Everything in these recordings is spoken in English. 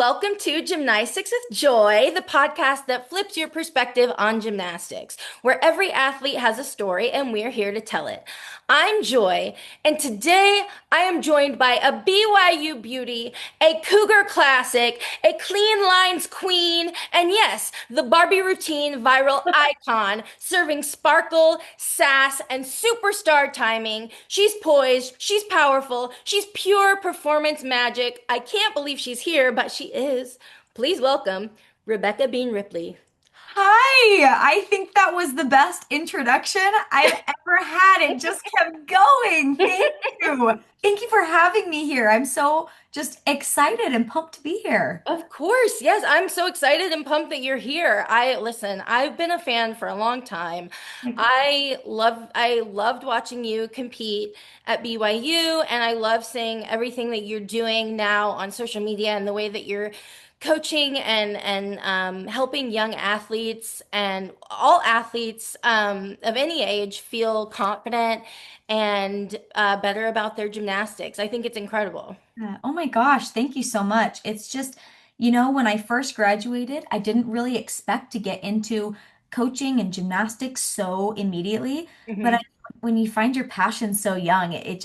welcome to Gymnastics with Joy, the podcast that flips your perspective on gymnastics, where every athlete has a story and we're here to tell it. I'm Joy, and today I am joined by a BYU beauty, a Cougar classic, a clean lines queen, and yes, the Barbie routine viral icon, serving sparkle, sass, and superstar timing. She's poised, she's powerful, she's pure performance magic. I can't believe she's here, but she is. Please welcome Rebekah Bean Ripley. Hi, I think that was the best introduction I've ever had. It just kept going. Thank you. Thank you for having me here. I'm so just excited and pumped to be here. Of course. Yes, I'm so excited and pumped that you're here. I've been a fan for a long time. I loved watching you compete at BYU, and I love seeing everything that you're doing now on social media and the way that you're coaching and helping young athletes and all athletes of any age feel confident and better about their gymnastics. I think it's incredible. Oh my gosh, thank you so much. It's just, when I first graduated, I didn't really expect to get into coaching and gymnastics so immediately. But when you find your passion so young, it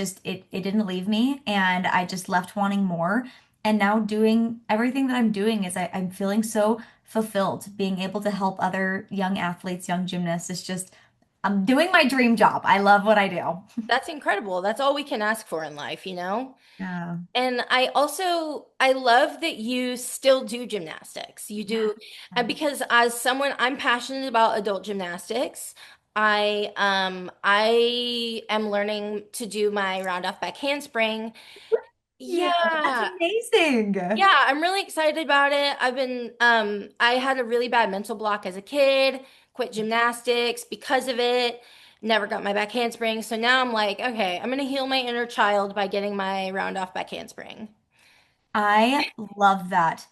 didn't leave me, and I just left wanting more. And now doing everything that I'm doing I'm feeling so fulfilled. Being able to help other young athletes, young gymnasts is just, I'm doing my dream job. I love what I do. That's incredible. That's all we can ask for in life, you know? Yeah. And I love that you still do gymnastics. You Yeah. do, because as someone, I'm passionate about adult gymnastics. I am learning to do my round off back handspring. Yeah, that's Yeah. amazing. Yeah, I'm really excited about it. I had a really bad mental block as a kid, quit gymnastics because of it, never got my back handspring. So now I'm like, okay, I'm gonna heal my inner child by getting my round off back handspring. I love that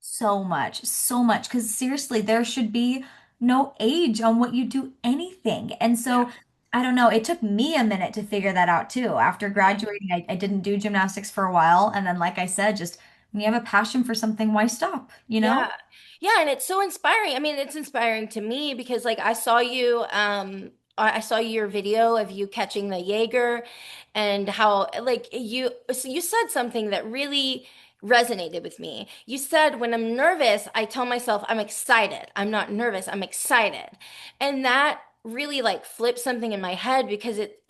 so much, so much. Because seriously, there should be no age on what you do anything. And Yeah. so, I don't know, it took me a minute to figure that out too. After graduating, I didn't do gymnastics for a while. And then, like I said, just when you have a passion for something, why stop, you Yeah. know? Yeah, and it's so inspiring. I mean, it's inspiring to me because like I saw your video of you catching the Jaeger and how like you said something that really resonated with me. You said when I'm nervous, I tell myself I'm excited. I'm not nervous, I'm excited. And that really like flips something in my head because it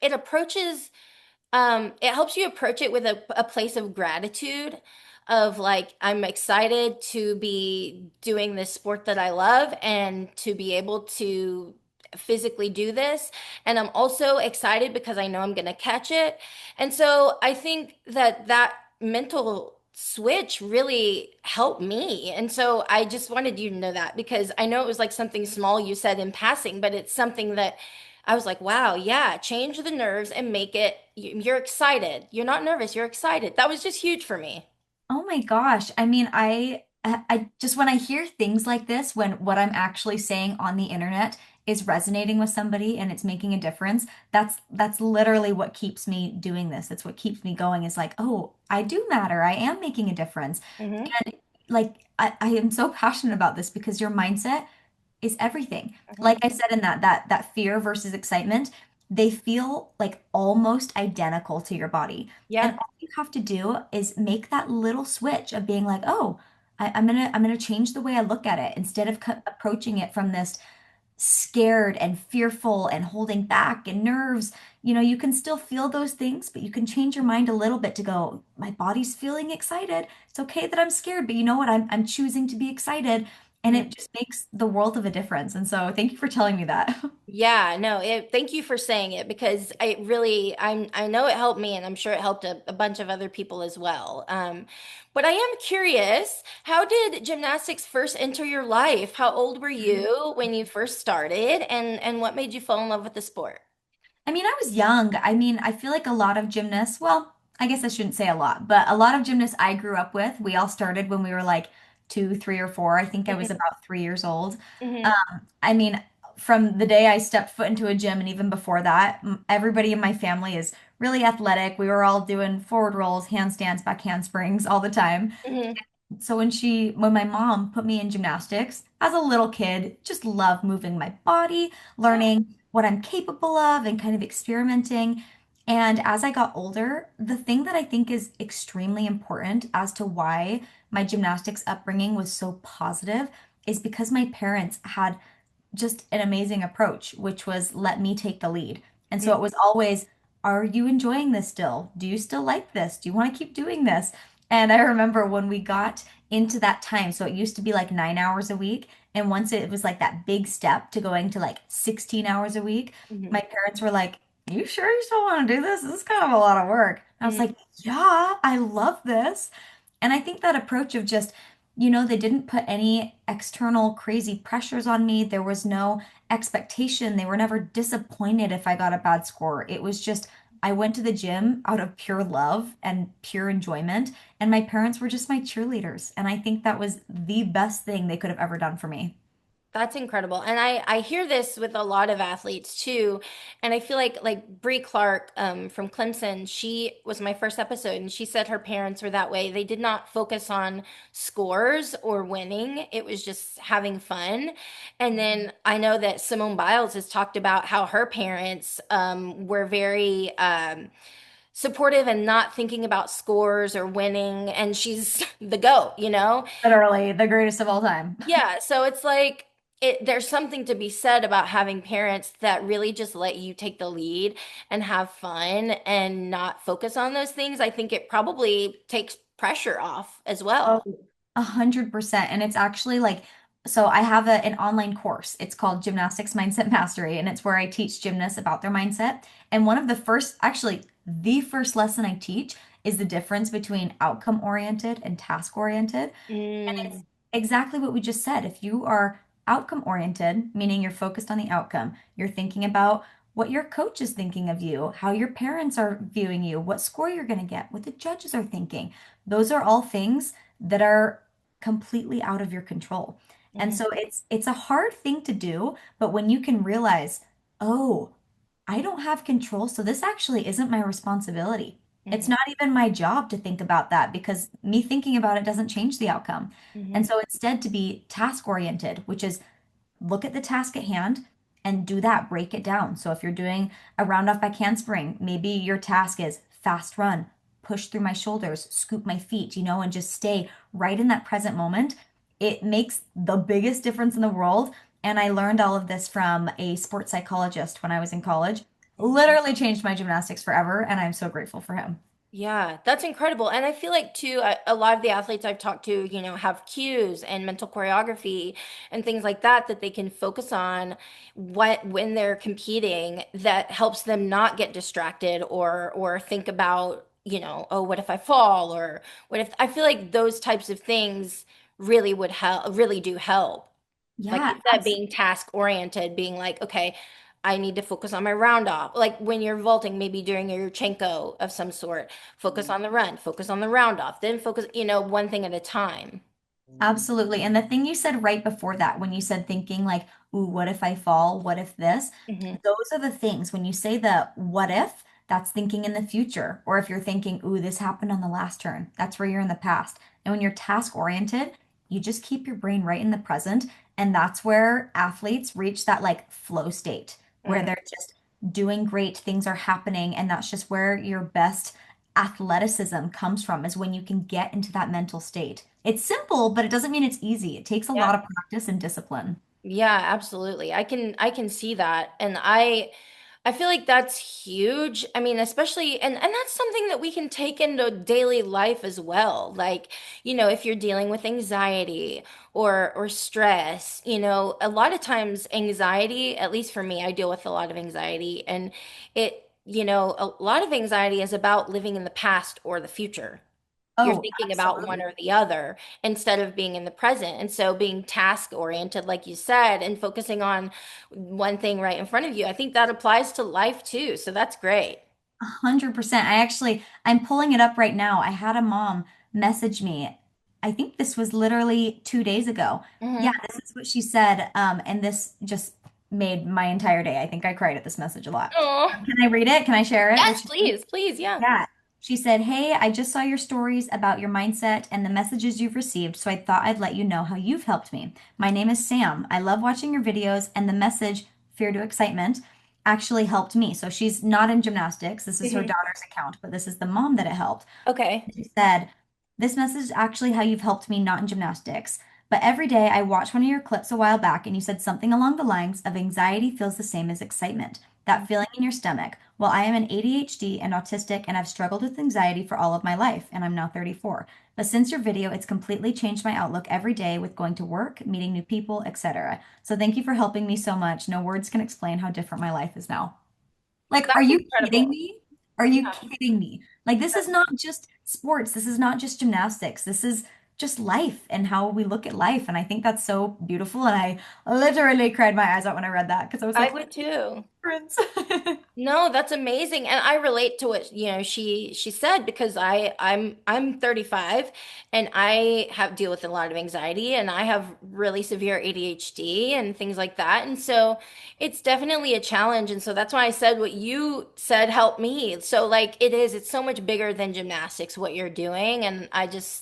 approaches it helps you approach it with a place of gratitude of like, I'm excited to be doing this sport that I love and to be able to physically do this. And I'm also excited because I know I'm going to catch it. And so I think that that mental switch really helped me. And so I just wanted you to know that because I know it was like something small you said in passing, but it's something that I was like, wow, yeah, change the nerves and make it, you're excited. You're not nervous, you're excited. That was just huge for me. Oh my gosh. I mean, I just when I hear things like this, when what I'm actually saying on the internet is resonating with somebody and it's making a difference, that's literally what keeps me doing this. That's what keeps me going is like, oh, I do matter. I am making a difference. Hmm. And like I am so passionate about this because your mindset is everything. Like Hmm. I said in that fear versus excitement, they feel like almost identical to your body. And Yeah. all you have to do is make that little switch of being like, oh, I'm gonna change the way I look at it instead of approaching it from this scared and fearful and holding back and nerves. You can still feel those things, but you can change your mind a little bit to go, my body's feeling excited. It's okay that I'm scared, but you know what? I'm choosing to be excited. And it just makes the world of a difference. And so thank you for telling me that. Yeah, no, thank you for saying it because I know it helped me and I'm sure it helped a bunch of other people as well. But I am curious, how did gymnastics first enter your life? How old were you when you first started and what made you fall in love with the sport? I mean, I was young. I mean, I feel like a lot of gymnasts, well, I guess I shouldn't say a lot, but a lot of gymnasts I grew up with, we all started when we were like 2, 3, or 4. I think I was Hmm. about 3 years old. Hmm. I mean, from the day I stepped foot into a gym and even before that, everybody in my family is really athletic. We were all doing forward rolls, handstands, back handsprings all the time. Hmm. So when my mom put me in gymnastics as a little kid, just loved moving my body, Yeah. learning what I'm capable of and kind of experimenting. And as I got older, the thing that I think is extremely important as to why my gymnastics upbringing was so positive is because my parents had just an amazing approach, which was let me take the lead. And so it was always, are you enjoying this still? Do you still like this? Do you want to keep doing this? And I remember when we got into that time, so it used to be like 9 hours a week. And once it was like that big step to going to like 16 hours a week, Mm-hmm. my parents were like, you sure you still want to do this? This is kind of a lot of work. And I was like, yeah, I love this. And I think that approach of just, they didn't put any external crazy pressures on me. There was no expectation. They were never disappointed if I got a bad score. It was just, I went to the gym out of pure love and pure enjoyment. And my parents were just my cheerleaders. And I think that was the best thing they could have ever done for me. That's incredible. And I hear this with a lot of athletes too. And I feel like Bree Clark from Clemson, she was my first episode and she said her parents were that way. They did not focus on scores or winning. It was just having fun. And then I know that Simone Biles has talked about how her parents were very supportive and not thinking about scores or winning. And she's the GOAT, you know? Literally the greatest of all time. Yeah, so it's like there's something to be said about having parents that really just let you take the lead and have fun and not focus on those things. I think it probably takes pressure off as Oh, well. 100%. And it's actually like, so I have an online course. It's called Gymnastics Mindset Mastery, and it's where I teach gymnasts about their mindset. And one of the first, actually, the first lesson I teach is the difference between outcome oriented and task oriented. And it's Mm, exactly what we just said. If you are outcome oriented, meaning you're focused on the outcome, you're thinking about what your coach is thinking of you, how your parents are viewing you, what score you're going to get, what the judges are thinking. Those are all things that are completely out of your control. And mhm, so it's a hard thing to do, but when you can realize, oh, I don't have control, so this actually isn't my responsibility. It's mhm, not even my job to think about that because me thinking about it doesn't change the outcome. And mhm, so instead to be task oriented, which is look at the task at hand and do that, break it down. So if you're doing a round off by handspring, maybe your task is fast run, push through my shoulders, scoop my feet, and just stay right in that present moment. It makes the biggest difference in the world. And I learned all of this from a sports psychologist when I was in college. mhm. Literally changed my gymnastics forever, and I'm so grateful for him. Yeah, that's incredible. And I feel like too, a lot of the athletes I've talked to, have cues and mental choreography and things like that that they can focus on when they're competing that helps them not get distracted or think about, oh, what if I fall or what if I feel like those types of things really would help, really do help. Like Yeah, you said, being task oriented, being like, okay, I need to focus on my round off. Like when you're vaulting, maybe during your Yurchenko of some sort, focus on the run, focus on the round off, then focus, one thing at a time. absolutely. And the thing you said right before that, when you said thinking like, ooh, what if I fall? What if this? Hmm. Those are the things. When you say the what if, that's thinking in the future. Or if you're thinking, ooh, this happened on the last turn, that's where you're in the past. And when you're task oriented, you just keep your brain right in the present. And that's where athletes reach that like flow state where Hmm. they're just doing great, things are happening. And that's just where your best athleticism comes from, is when you can get into that mental state. It's simple, but it doesn't mean it's easy. It takes a Yeah. lot of practice and discipline. Yeah, absolutely. I can see that. And I feel like that's huge. I mean, especially and that's something that we can take into daily life as well. Like, if you're dealing with anxiety or stress, a lot of times anxiety, at least for me, I deal with a lot of anxiety and a lot of anxiety is about living in the past or the future. You're Oh, thinking about one absolutely. or the other instead of being in the present. And so being task oriented, like you said, and focusing on one thing right in front of you, I think that applies to life too. So that's great. 100%. I'm pulling it up right now. I had a mom message me. I think this was literally 2 days ago. Yeah, Hmm. this is what she said. And this just made my entire day. I think I cried at this message a lot. Oh, Can I read it? Can I share it? What yes, she said? please, please. Yeah. Yeah. She said, "Hey, I just saw your stories about your mindset and the messages you've received, so I thought I'd let you know how you've helped me. My name is Sam. I love watching your videos, and the message, Fear to Excitement, actually helped me." So she's not in gymnastics. This is her Mhm. daughter's account, but this is the mom that it helped. Okay. She said, "This message is actually how you've helped me, not in gymnastics. But every day I watched one of your clips a while back, and you said something along the lines of anxiety feels the same as excitement. That feeling in your stomach. Well, I am an ADHD and autistic, and I've struggled with anxiety for all of my life, and I'm now 34. But since your video, it's completely changed my outlook every day with going to work, meeting new people, etc. So thank you for helping me so much. No words can explain how different my life is now." Like, are That's you kidding incredible. me? Are you kidding me? Like, this is not just sports. This is not just gymnastics. This is just life and how we look at life. And I think that's so beautiful. And I literally cried my eyes out when I read that because I was I like, would too. Prince. No, that's amazing. And I relate to what, she said because I'm 35 and I have deal with a lot of anxiety and I have really severe ADHD and things like that. And so it's definitely a challenge. And so that's why I said what you said helped me. So like it's so much bigger than gymnastics what you're doing. And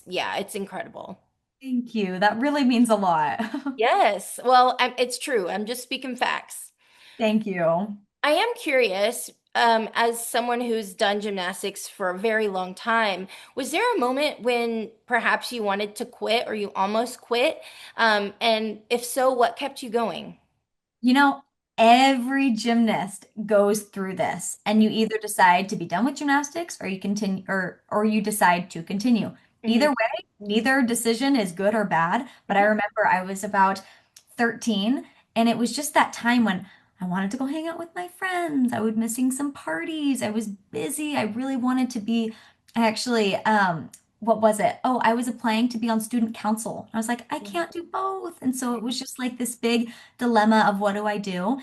yeah, it's incredible. Thank you. That really means a lot. Yes. Well, it's true. I'm just speaking facts. Thank you. I am curious, as someone who's done gymnastics for a very long time, was there a moment when perhaps you wanted to quit or you almost quit? And if so, what kept you going? You know, every gymnast goes through this, and you either decide to be done with gymnastics or you continue or you decide to continue. Hmm. Either way, neither decision is good or bad, but I Hmm. remember I was about 13 and it was just that time when I wanted to go hang out with my friends. I was missing some parties. I was busy. I really wanted to be I actually what was it? Oh, I was applying to be on student council. I was like, I can't do both. And so it was just like this big dilemma of what do I do?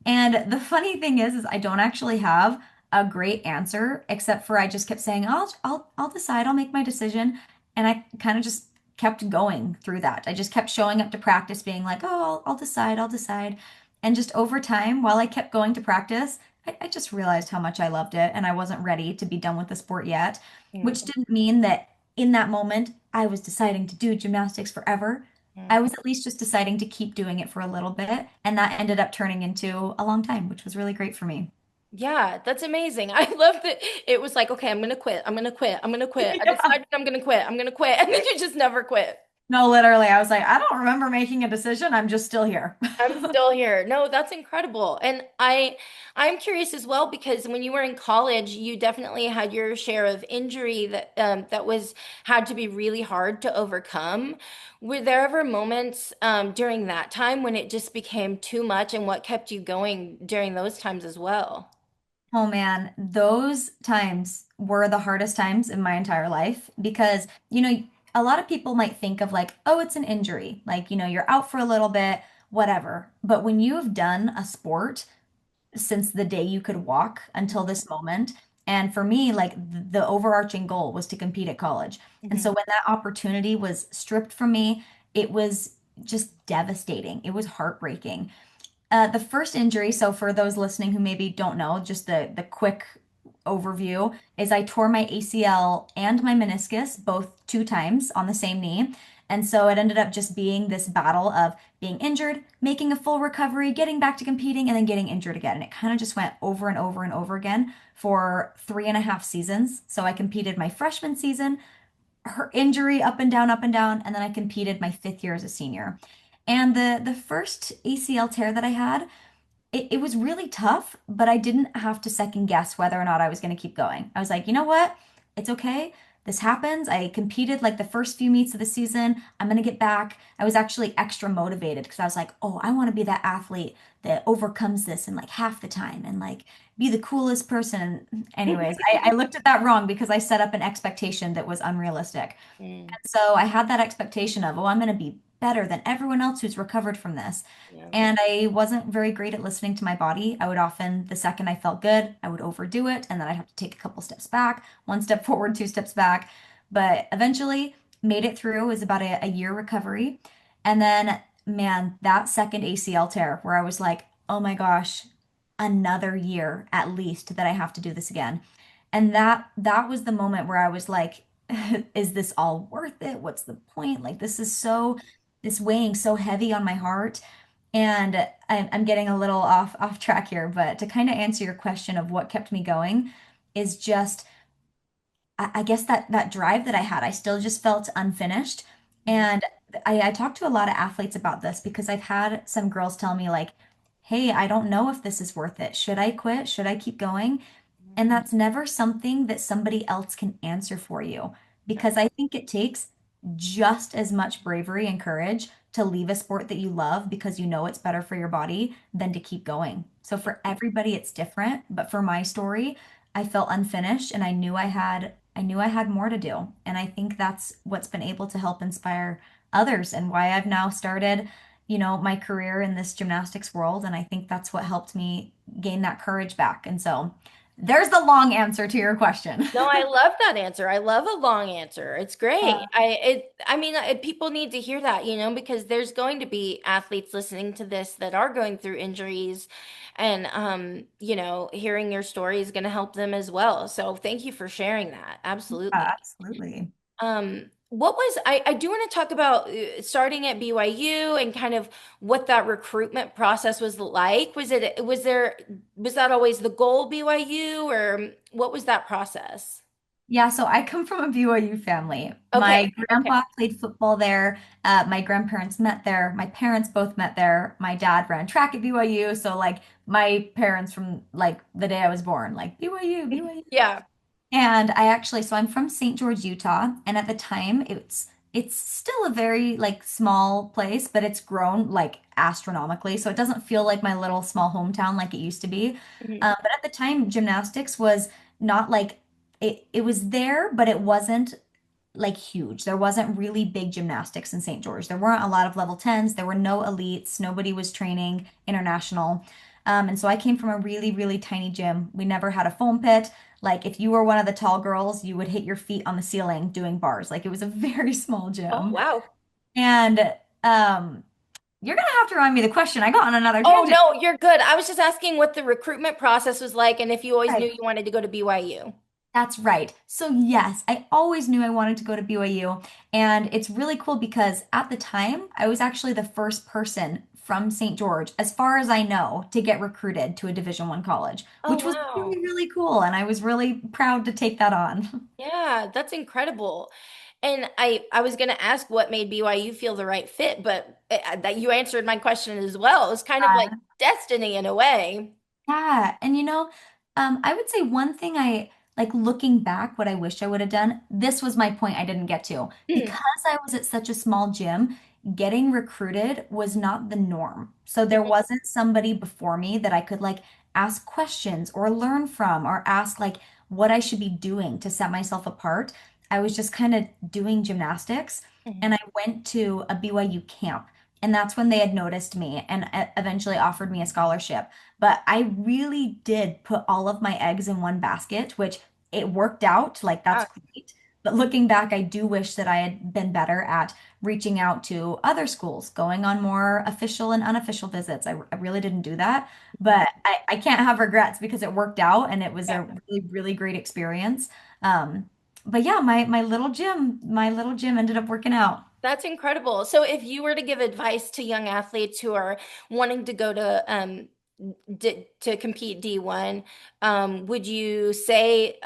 And the funny thing is I don't actually have a great answer, except for I just kept saying, I'll decide, I'll make my decision. And I kind of just kept going through that. I just kept showing up to practice, being like, oh, I'll decide, I'll decide. And just over time, while I kept going to practice, I just realized how much I loved it, and I wasn't ready to be done with the sport yet, Yeah. which didn't mean that in that moment I was deciding to do gymnastics forever. I Mm. was at least just deciding to keep doing it for a little bit, and that ended up turning into a long time, which was really great for me. Yeah, that's amazing. I love that it was like, okay, I'm gonna quit. I'm gonna quit. I'm gonna quit. I Yeah. decided I'm gonna quit. I'm gonna quit. And then you just never quit. No, literally, I was like, I don't remember making a decision. I'm just still here. I'm still here. No, that's incredible. And I'm curious as well because when you were in college, you definitely had your share of injury that was had to be really hard to overcome. Were there ever moments during that time when it just became too much and what kept you going during those times as well? Oh man, those times were the hardest times in my entire life because, a lot of people might think of like, oh, it's an injury. Like, you're out for a little bit, whatever. But when you have done a sport since the day you could walk until this moment, and for me, like the overarching goal was to compete at college. And Mhm. so when that opportunity was stripped from me, it was just devastating. It was heartbreaking. The first injury, so for those listening who maybe don't know, just the quick overview is I tore my ACL and my meniscus both two times on the same knee. And so it ended up just being this battle of being injured, making a full recovery, getting back to competing, and then getting injured again. And it kind of just went over and over and over again for 3.5 seasons. So I competed my freshman season, her injury up and down, and then I competed my fifth year as a senior. And the first ACL tear that I had, it was really tough, but I didn't have to second guess whether or not I was going to keep going. I was like, you know what? It's okay. This happens. I competed like the first few meets of the season. I'm going to get back. I was actually extra motivated because I was like, oh, I want to be that athlete that overcomes this in like half the time and like be the coolest person. Anyways, I looked at that wrong because I set up an expectation that was unrealistic. Mm, So I had that expectation of, oh, I'm going to be better than everyone else who's recovered from this. yeah. And I wasn't very great at listening to my body. I would often, the second I felt good, I would overdo it. And then I'd have to take a couple steps back, one step forward, two steps back. But eventually made it through. It was about a year recovery. And then, man, that second ACL tear where I was like, oh my gosh, another year at least that I have to do this again. And that was the moment where I was like, is this all worth it? What's the point? Like this weighing so heavy on my heart. And I'm getting a little off track here, but to kind of answer your question of what kept me going is just I guess that drive that I had, I still just felt unfinished. Mhm. And I talked to a lot of athletes about this because I've had some girls tell me like, hey, I don't know if this is worth it. Should I quit? Should I keep going? And that's never something that somebody else can answer for you because I think it takes just as much bravery and courage to leave a sport that you love because you know it's better for your body than to keep going. So for everybody it's different, but for my story, I felt unfinished and I knew I had more to do. And I think that's what's been able to help inspire others and why I've now started, my career in this gymnastics world. And I think that's what helped me gain that courage back. And so there's the long answer to your question. No, I love that answer. I love a long answer. It's great. I mean, people need to hear that, because there's going to be athletes listening to this that are going through injuries, and hearing your story is going to help them as well. So thank you for sharing that. Absolutely. Absolutely. What was I do want to talk about starting at BYU and kind of what that recruitment process was like. Was that always the goal, BYU, or what was that process? Yeah, so I come from a BYU family. Okay. My Okay. grandpa played football there. My grandparents met there. My parents both met there. My dad ran track at BYU. So like my parents from like the day I was born, like BYU, BYU. Yeah. And so I'm from St. George, Utah, and at the time it's still a very like small place, but it's grown like astronomically. So it doesn't feel like my little small hometown like it used to be. Mhm. But at the time, gymnastics was not like it was there, but it wasn't like huge. There wasn't really big gymnastics in St. George. There weren't a lot of level 10s. There were no elites. Nobody was training international. And so I came from a really, really tiny gym. We never had a foam pit. Like if you were one of the tall girls, you would hit your feet on the ceiling doing bars. Like it was a very small Oh, gym. wow. And you're gonna have to remind me the question. I got on another Oh, tangent. no, you're good. I was just asking what the recruitment process was like and if you always knew Right. you wanted to go to BYU. That's right. So yes, I always knew I wanted to go to BYU, and it's really cool because at the time, I was actually the first person from St. George, as far as I know, to get recruited to a Division One college, Oh, which was wow. really, really cool, and I was really proud to take that on. Yeah, that's incredible. And I was going to ask what made BYU feel the right fit, but that you answered my question as well. It was kind of like destiny in a way. Yeah, and I would say one thing I like looking back, what I wish I would have done, this was my point I didn't get to. Hmm. Because I was at such a small gym, getting recruited was not the norm. So there wasn't somebody before me that I could like ask questions or learn from or ask like what I should be doing to set myself apart. I was just kind of doing gymnastics and I went to a BYU camp. And that's when they had noticed me and eventually offered me a scholarship. But I really did put all of my eggs in one basket, which it worked out. Like, that's Wow. great. But looking back, I do wish that I had been better at reaching out to other schools, going on more official and unofficial visits. I really didn't do that. But I can't have regrets because it worked out and it was a Yeah. really, really great experience. Um, but yeah, my little gym ended up working out. That's incredible. So if you were to give advice to young athletes who are wanting to go to to compete D1, would you say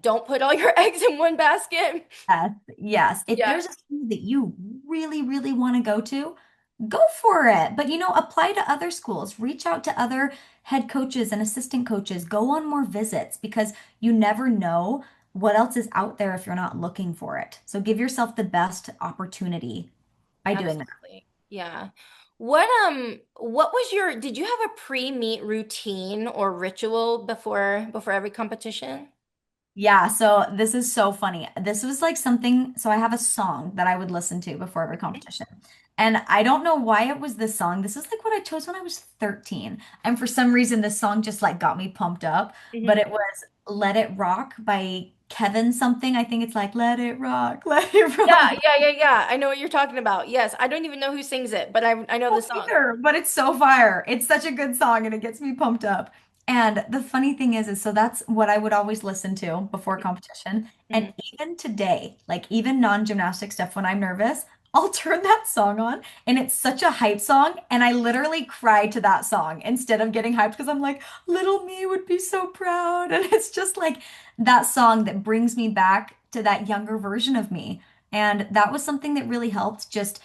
don't put all your eggs in one basket? Yes, yes. If Yeah. there's a school that you really, really want to go for it. But apply to other schools, reach out to other head coaches and assistant coaches, go on more visits because you never know what else is out there if you're not looking for it. So give yourself the best opportunity by doing that. Absolutely. Yeah. What was your did you have a pre-meet routine or ritual before every competition? Yeah, so this is so funny. This was like something, so I have a song that I would listen to before every competition. And I don't know why it was this song. This is like what I chose when I was 13. And for some reason this song just like got me pumped up, but Mhm. it was Let It Rock by Kevin something. I think it's like Let It Rock, Let It Yeah, Rock. yeah, yeah, yeah. I know what you're talking about. Yes, I don't even know who sings it, but I know the Don't song. either, but it's so fire. It's such a good song and it gets me pumped up. And the funny thing is so that's what I would always listen to before competition. And Mhm. even today, like even non-gymnastic stuff, when I'm nervous, I'll turn that song on and it's such a hype song. And I literally cry to that song instead of getting hyped because I'm like, little me would be so proud. And it's just like that song that brings me back to that younger version of me. And that was something that really helped just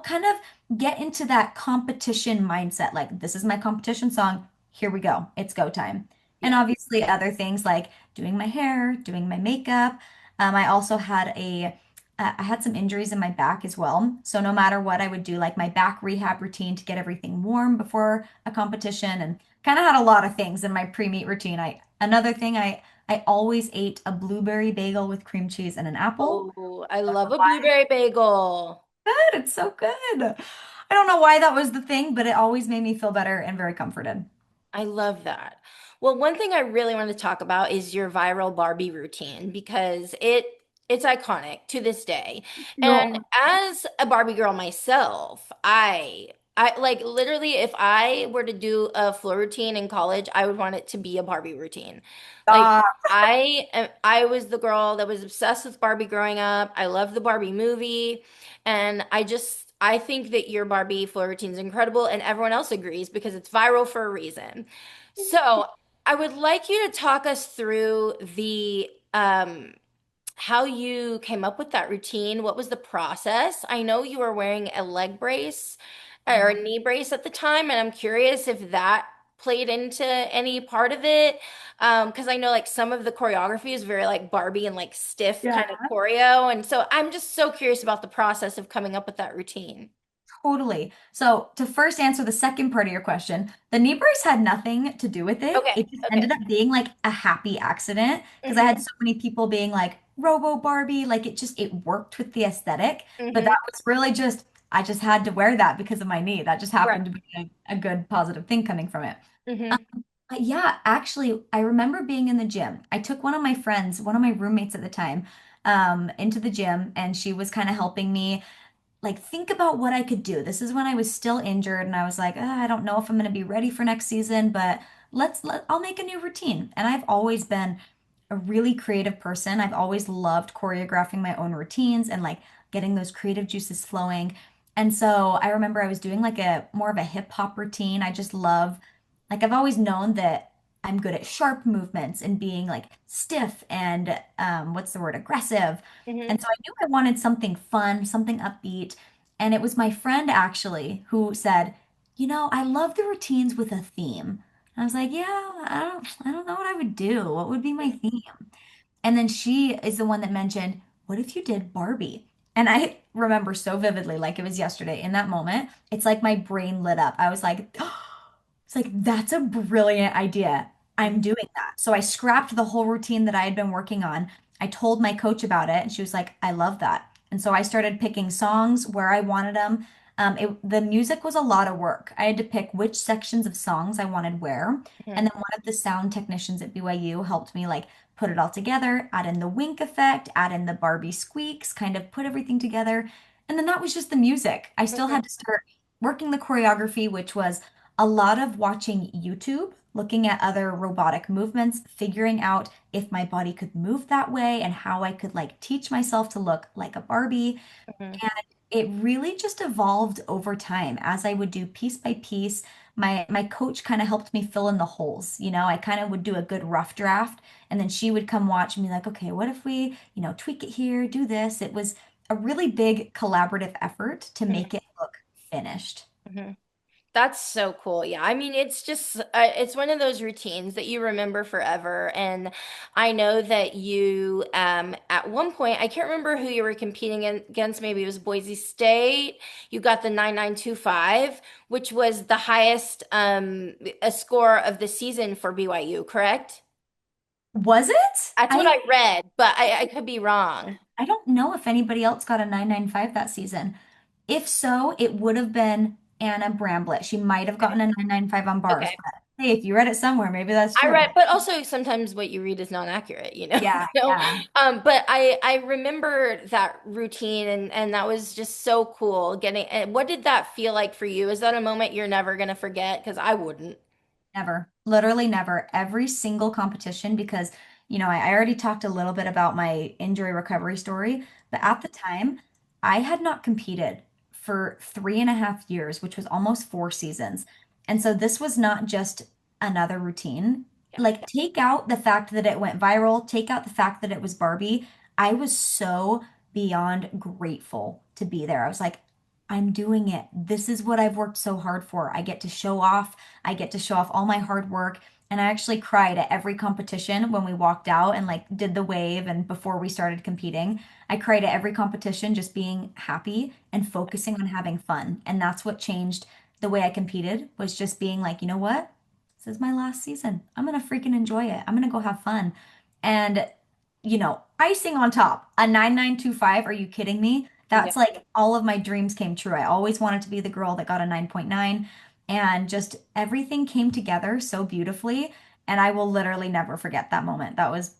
kind of get into that competition mindset. Like, this is my competition song. Here we go. It's go time. And Yeah. obviously, other things like doing my hair, doing my makeup. I also I had some injuries in my back as well. So no matter what, I would do like my back rehab routine to get everything warm before a competition, and kind of had a lot of things in my pre-meet routine. Another thing, I always ate a blueberry bagel with cream cheese and an apple. Oh, I love a blueberry bagel. Good. It's so good. I don't know why that was the thing, but it always made me feel better and very comforted. I love that. Well, one thing I really want to talk about is your viral Barbie routine because it's iconic to this day. And No. as a Barbie girl myself, I like literally if I were to do a floor routine in college, I would want it to be a Barbie routine. Like Ah, I was the girl that was obsessed with Barbie growing up. I love the Barbie movie. And I think that your Barbie floor routine is incredible, and everyone else agrees because it's viral for a reason. So I would like you to talk us through the how you came up with that routine. What was the process? I know you were wearing a leg brace or a knee brace at the time, and I'm curious if that played into any part of it. Because I know like some of the choreography is very like Barbie and like stiff yeah. kind of choreo. And so I'm just so curious about the process of coming up with that routine. Totally. So to first answer the second part of your question, the knee brace had nothing to do with it. Okay. It just Okay. ended up being like a happy accident because I had Mm-hmm. so many people being like Robo Barbie, like it worked with the aesthetic. But Mm-hmm. that was really just I just had to wear that because of my knee. That just Right. happened to be a good positive thing coming from it. Mm-hmm. Yeah, actually, I remember being in the gym. I took one of my friends, one of my roommates at the time, into the gym, and she was kind of helping me like think about what I could do. This is when I was still injured and I was like, I don't know if I'm going to be ready for next season, but I'll make a new routine. And I've always been a really creative person. I've always loved choreographing my own routines and like getting those creative juices flowing. And so I remember I was doing like a more of a hip hop routine. I just love like I've always known that I'm good at sharp movements and being like stiff and what's the word, aggressive. Mm-hmm. And so I knew I wanted something fun, something upbeat. And it was my friend actually who said, I love the routines with a theme. I was like, yeah, I don't know what I would do. What would be my theme? And then she is the one that mentioned, what if you did Barbie? And I remember so vividly, like it was yesterday, in that moment, it's like my brain lit up. I was like, it's like, that's a brilliant idea. I'm doing that. So I scrapped the whole routine that I had been working on. I told my coach about it, and she was like, I love that. And so I started picking songs where I wanted them. The music was a lot of work. I had to pick which sections of songs I wanted where. And Mm-hmm. then one of the sound technicians at BYU helped me like put it all together, add in the wink effect, add in the Barbie squeaks, kind of put everything together. And then that was just the music. I still Mm-hmm. had to start working the choreography, which was a lot of watching YouTube, looking at other robotic movements, figuring out if my body could move that way and how I could like teach myself to look like a Barbie. Mm-hmm. And it really just evolved over time as I would do piece by piece. My coach kind of helped me fill in the holes. I kind of would do a good rough draft and then she would come watch and be like, okay, what if we, tweak it here, do this. It was a really big collaborative effort to make it look finished. Mm-hmm. That's so cool. Yeah. I mean, it's just, it's one of those routines that you remember forever. And I know that you, at one point, I can't remember who you were competing against. Maybe it was Boise State. You got the 9925, which was the highest, a score of the season for BYU, correct? Was it? That's what I read, but I could be wrong. I don't know if anybody else got a 995 that season. If so, it would have been Anna Bramblett. She might have gotten a 995 on bars, Okay. but hey, if you read it somewhere, maybe that's I true. read, but also sometimes what you read is not accurate, you know? Yeah, So, yeah. but I remember that routine and that was just so cool getting, and what did that feel like for you? Is that a moment you're never gonna forget? Because I wouldn't. Never. Literally never. Every single competition, because, I already talked a little bit about my injury recovery story, but at the time, I had not competed for 3.5 years, which was almost 4 seasons. And so this was not just another routine. Yeah. Like, take out the fact that it went viral, take out the fact that it was Barbie. I was so beyond grateful to be there. I was like, I'm doing it. This is what I've worked so hard for. I get to show off. I get to show off all my hard work. And I actually cried at every competition when we walked out and like did the wave and before we started competing. I cried at every competition just being happy and focusing on having fun. And that's what changed the way I competed was just being like, you know what? This is my last season. I'm gonna freaking enjoy it. I'm gonna go have fun. And icing on top, a 9925, are you kidding me? Yeah. That's like all of my dreams came true. I always wanted to be the girl that got a 9.9, and just everything came together so beautifully. And I will literally never forget that moment. That was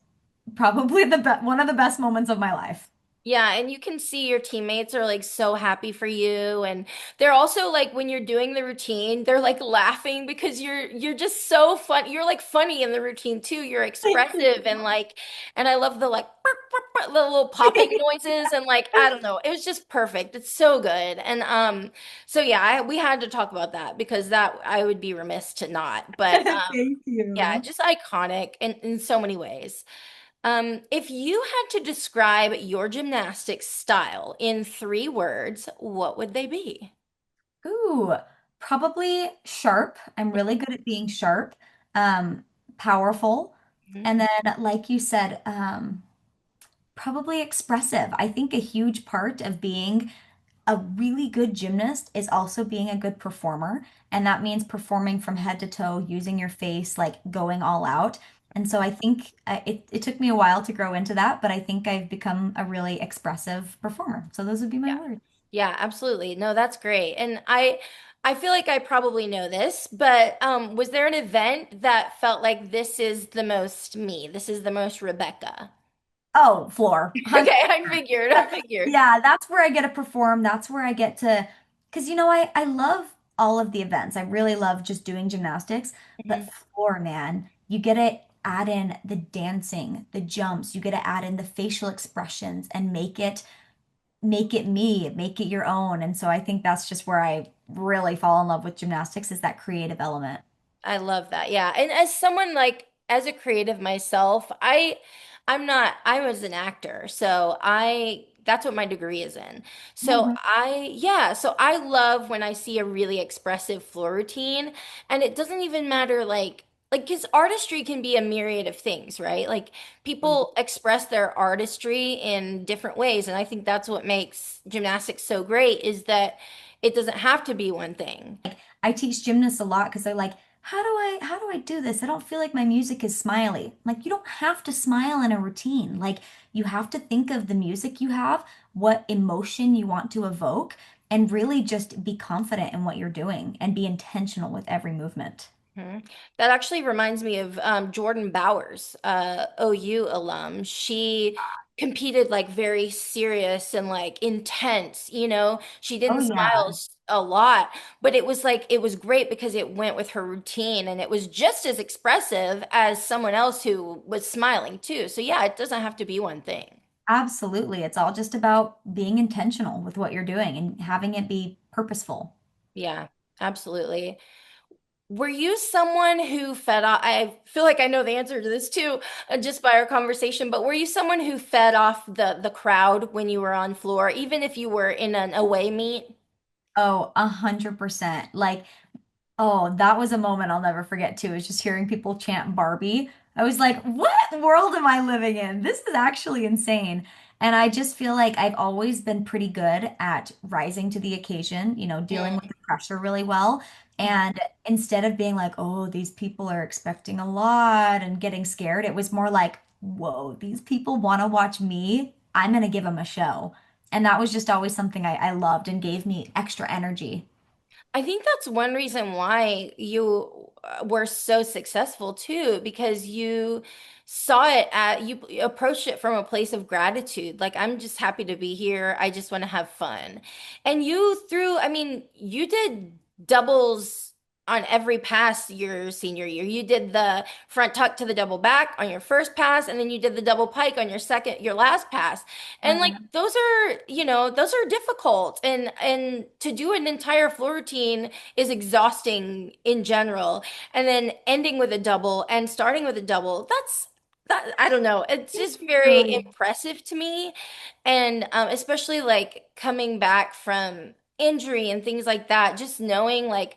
probably one of the best moments of my life. Yeah, and you can see your teammates are like so happy for you, and they're also like when you're doing the routine, they're like laughing because you're just so fun. You're like funny in the routine too. You're Thank expressive and like, and I love the like burp, burp, burp, the little popping noises and like I don't know, it was just perfect. It's so good, and so yeah, we had to talk about that because that I would be remiss to not, but Thank yeah, you. just iconic in so many ways. If you had to describe your gymnastics style in 3 words, what would they be? Ooh, probably sharp. I'm really good at being sharp, um, powerful, Mhm. and then, like you said, probably expressive. I think a huge part of being a really good gymnast is also being a good performer. And that means performing from head to toe, using your face, like going all out. And so I think it took me a while to grow into that, but I think I've become a really expressive performer. So those would be my Yeah. words. Yeah, absolutely. No, that's great. And I feel like I probably know this, but was there an event that felt like this is the most me? This is the most Rebecca. Oh, floor. Okay, I figured. I figured. Yeah, that's where I get to perform. That's where I get to, because I love all of the events. I really love just doing gymnastics, but Mhm. floor, man, you get to add in the dancing, the jumps, you get to add in the facial expressions and make it me, make it your own. And so I think that's just where I really fall in love with gymnastics is that creative element. I love that. Yeah. And as someone like as a creative myself, I'm not I was an actor. So I that's what my degree is in. So Mhm. so I love when I see a really expressive floor routine and it doesn't even matter like because artistry can be a myriad of things, right? Like people express their artistry in different ways. And I think that's what makes gymnastics so great is that it doesn't have to be one thing. I teach gymnasts a lot because they're like, how do I do this? I don't feel like my music is smiley. Like you don't have to smile in a routine. Like you have to think of the music you have, what emotion you want to evoke, and really just be confident in what you're doing and be intentional with every movement. Mhm. That actually reminds me of Jordan Bowers, OU alum. She competed like very serious and like intense, you know. She Oh didn't smile yeah. a lot, but it was like it was great because it went with her routine and it was just as expressive as someone else who was smiling too. So yeah, it doesn't have to be one thing. Absolutely. It's all just about being intentional with what you're doing and having it be purposeful. Yeah, absolutely. Were you someone who fed off? I feel like I know the answer to this too, just by our conversation, but were you someone who fed off the crowd when you were on floor, even if you were in an away meet? Oh, 100%. Like, oh, that was a moment I'll never forget too, is just hearing people chant Barbie. I was like, what world am I living in? This is actually insane. And I just feel like I've always been pretty good at rising to the occasion, dealing with Mm. the pressure really well. And instead of being like, oh, these people are expecting a lot and getting scared, it was more like, whoa, these people want to watch me. I'm going to give them a show. And that was just always something I loved and gave me extra energy. I think that's one reason why you were so successful too, because you saw it at you approached it from a place of gratitude. Like, I'm just happy to be here. I just want to have fun. And you threw, I mean, you did doubles. on every pass your senior year. You did the front tuck to the double back on your first pass, and then you did the double pike on your last pass. And like Yeah. those are, those are difficult. And to do an entire floor routine is exhausting in general. And then ending with a double and starting with a double, that I don't know. It's Thank just very you. impressive to me. And especially like coming back from injury and things like that, just knowing like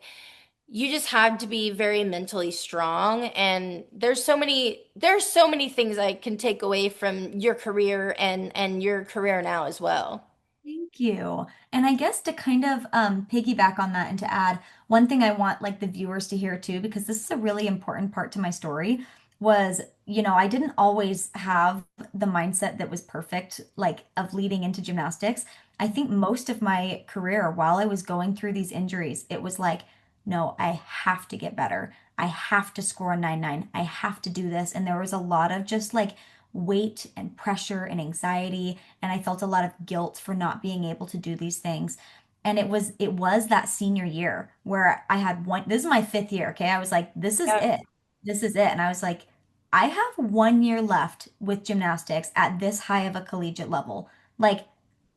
you just had to be very mentally strong. And there's so many things I can take away from your career and your career now as well. Thank you. And I guess to kind of piggyback on that and to add one thing I want like the viewers to hear too, because this is a really important part to my story, was, I didn't always have the mindset that was perfect, like of leading into gymnastics. I think most of my career, while I was going through these injuries, it was like, no, I have to get better. I have to score a 9-9. I have to do this. And there was a lot of just like weight and pressure and anxiety, and I felt a lot of guilt for not being able to do these things. And it was that senior year where I had one, this is my fifth year, okay? I was like, this is Yeah. it. This is it. And I was like, I have 1 year left with gymnastics at this high of a collegiate level. Like,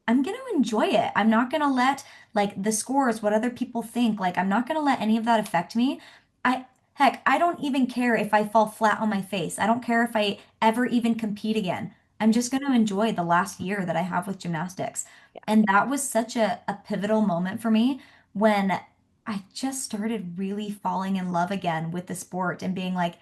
I'm going to enjoy it. I'm not going to let like the scores, what other people think, like I'm not going to let any of that affect me. I Heck, I don't even care if I fall flat on my face. I don't care if I ever even compete again. I'm just going to enjoy the last year that I have with gymnastics. And that was such a pivotal moment for me when I just started really falling in love again with the sport and being like,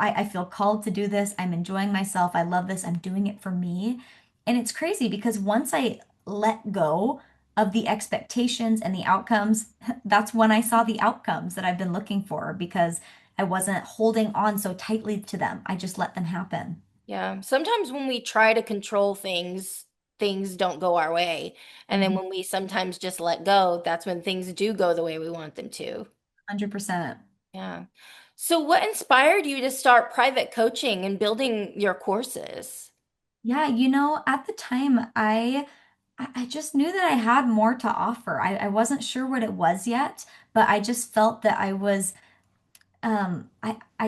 I feel called to do this. I'm enjoying myself. I love this. I'm doing it for me. And it's crazy because once I let go of the expectations and the outcomes, that's when I saw the outcomes that I've been looking for because I wasn't holding on so tightly to them. I just let them happen. Yeah. Sometimes when we try to control things, things don't go our way. And then Mhm. when we sometimes just let go, that's when things do go the way we want them to. 100%. Yeah. So what inspired you to start private coaching and building your courses? Yeah, at the time I just knew that I had more to offer. I wasn't sure what it was yet, but I just felt that I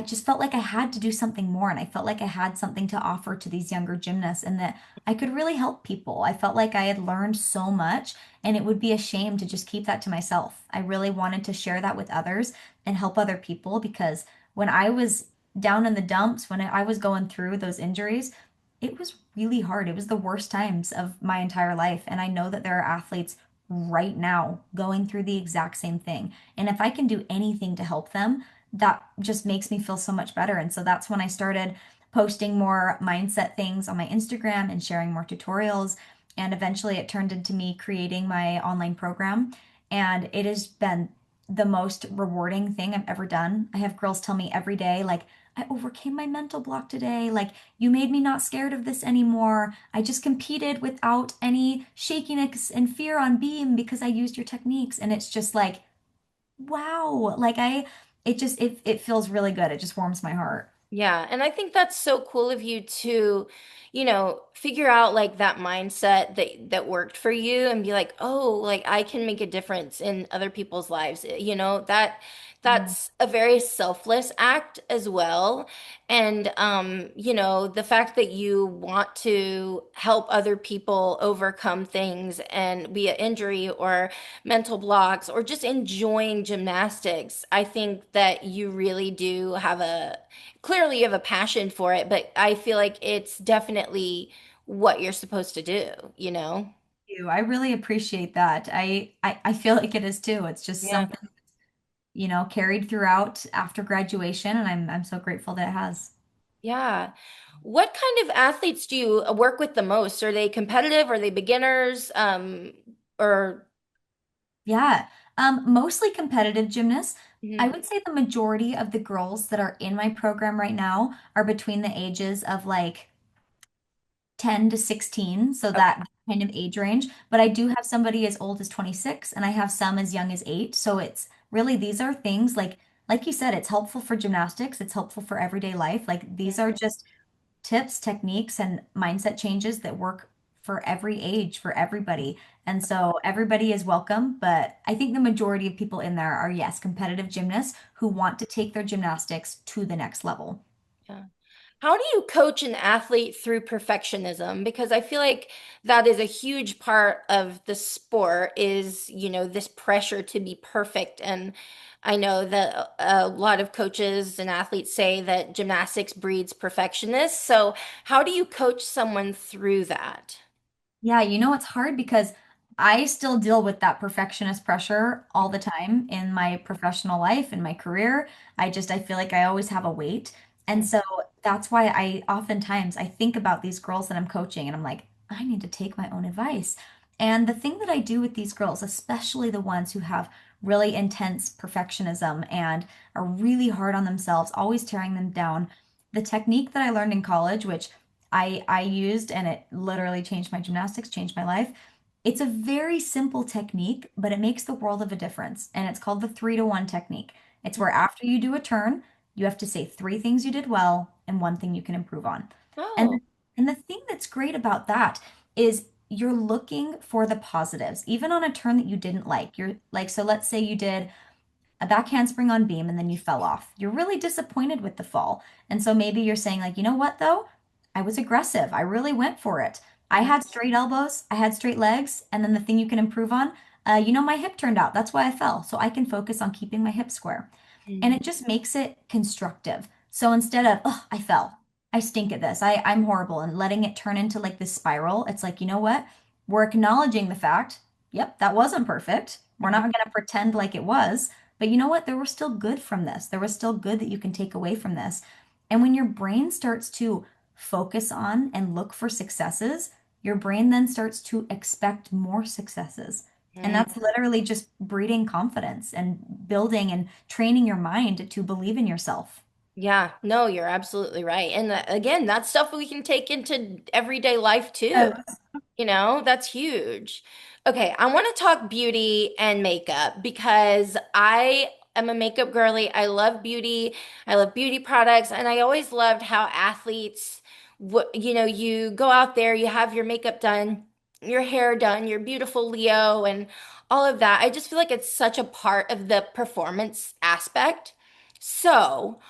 just felt like I had to do something more, and I felt like I had something to offer to these younger gymnasts and that I could really help people. I felt like I had learned so much and it would be a shame to just keep that to myself. I really wanted to share that with others and help other people because when I was down in the dumps, when I was going through those injuries, it was really hard. It was the worst times of my entire life. And I know that there are athletes right now going through the exact same thing. And if I can do anything to help them, that just makes me feel so much better. And so that's when I started posting more mindset things on my Instagram and sharing more tutorials. And eventually it turned into me creating my online program. And it has been the most rewarding thing I've ever done. I have girls tell me every day, like, I overcame my mental block today. Like, you made me not scared of this anymore. I just competed without any shakiness and fear on beam because I used your techniques. And it's just like, wow. It feels really good. It just warms my heart. Yeah, and I think that's so cool of you to, figure out like that mindset that worked for you and be like, "Oh, like I can make a difference in other people's lives." Yeah. That's a very selfless act as well. And the fact that you want to help other people overcome things and be it injury or mental blocks or just enjoying gymnastics, I think that you really do have a clearly you have a passion for it, but I feel like it's definitely what you're supposed to do, you know? I really appreciate that. I feel like it is too. It's just Yeah. something, carried throughout after graduation, and I'm so grateful that it has. Yeah. What kind of athletes do you work with the most? Are they competitive? Are they beginners? Or Yeah. Mostly competitive gymnasts. I Mhm. would say the majority of the girls that are in my program right now are between the ages of like 10 to 16, so Okay. that kind of age range. But I do have somebody as old as 26 and I have some as young as 8. So it's really these are things like you said, it's helpful for gymnastics, it's helpful for everyday life. Like Yeah. these are just tips, techniques, and mindset changes that work for every age, for everybody. And so everybody is welcome, but I think the majority of people in there are, yes, competitive gymnasts who want to take their gymnastics to the next level. Yeah. How do you coach an athlete through perfectionism? Because I feel like that is a huge part of the sport is, this pressure to be perfect. And I know that a lot of coaches and athletes say that gymnastics breeds perfectionists. So how do you coach someone through that? Yeah, it's hard because I still deal with that perfectionist pressure all the time in my professional life, in my career. I feel like I always have a weight. And so that's why I think about these girls that I'm coaching and I'm like, I need to take my own advice. And the thing that I do with these girls, especially the ones who have really intense perfectionism and are really hard on themselves, always tearing them down, the technique that I learned in college, which I used and it literally changed my gymnastics, changed my life. It's a very simple technique, but it makes the world of a difference. And it's called the 3-to-1 technique. It's where after you do a turn, you have to say three things you did well and one thing you can improve on. And Oh. and the thing that's great about that is you're looking for the positives, even on a turn that you didn't like. You're like, so let's say you did a back handspring on beam and then you fell off. You're really disappointed with the fall. And so maybe you're saying, like, you know what, though? I was aggressive. I really went for it. I had straight elbows, I had straight legs, and then the thing you can improve on, my hip turned out. That's why I fell. So I can focus on keeping my hip square. And Mhm. it just makes it constructive. So instead of, oh, I fell, I stink at this, I'm horrible, and letting it turn into like this spiral, it's like, you know what? We're acknowledging the fact, yep, that wasn't perfect. We're not Mhm. going to pretend like it was. But you know what? There was still good from this. There was still good that you can take away from this. And when your brain starts to focus on and look for successes, your brain then starts to expect more successes. And Mhm. that's literally just breeding confidence and building and training your mind to believe in yourself. Yeah, no, you're absolutely right. And again, that's stuff we can take into everyday life too. Yes. That's huge. Okay, I want to talk beauty and makeup because I am a makeup girly. I love beauty. I love beauty products, and I always loved how athletes, you go out there, you have your makeup done, your hair done, your beautiful Leo, and all of that. I just feel like it's such a part of the performance aspect. So,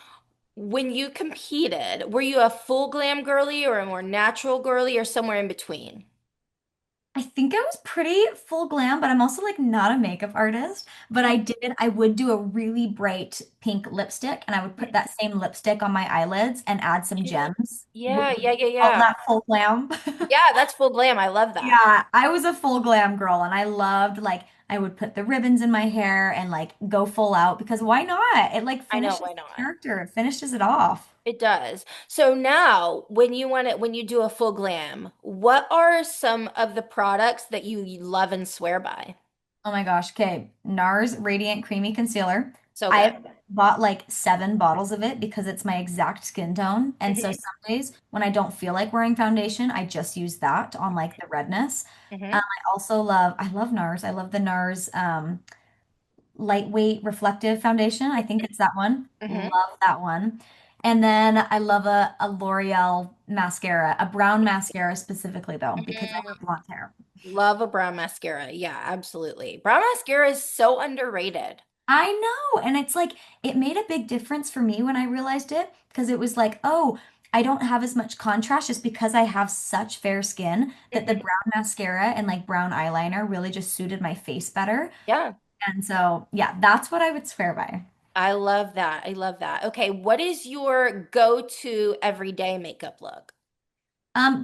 when you competed, were you a full glam girly or a more natural girly or somewhere in between? I think I was pretty full glam, but I'm also like not a makeup artist. But I would do a really bright pink lipstick and I would put that same lipstick on my eyelids and add some Yeah, gems. yeah, yeah, yeah, Call yeah. that full glam. Yeah, that's full glam. I love that. Yeah, I was a full glam girl and I loved like I would put the ribbons in my hair and like go full out because why not? It like I know, finishes why the not? character. It finishes it off. It does. So now, when you do a full glam, what are some of the products that you love and swear by? Oh my gosh. Okay. NARS Radiant Creamy Concealer. So I good. have bought like 7 bottles of it because it's my exact skin tone. And so Hmm. some days when I don't feel like wearing foundation, I just use that on like the redness. Hmm. I love NARS. I love the NARS lightweight reflective foundation. I think it's that one. Hmm. Love that one. And then I love a L'Oreal mascara, a brown mascara specifically though, because I have blonde hair. Love a brown mascara. Yeah, absolutely. Brown mascara is so underrated. I know. And it's like, it made a big difference for me when I realized it because it was like, oh, I don't have as much contrast just because I have such fair skin that the Mhm. brown mascara and like brown eyeliner really just suited my face better. Yeah, And so, yeah, that's what I would swear by. I love that. I love that. Okay, what is your go-to everyday makeup look?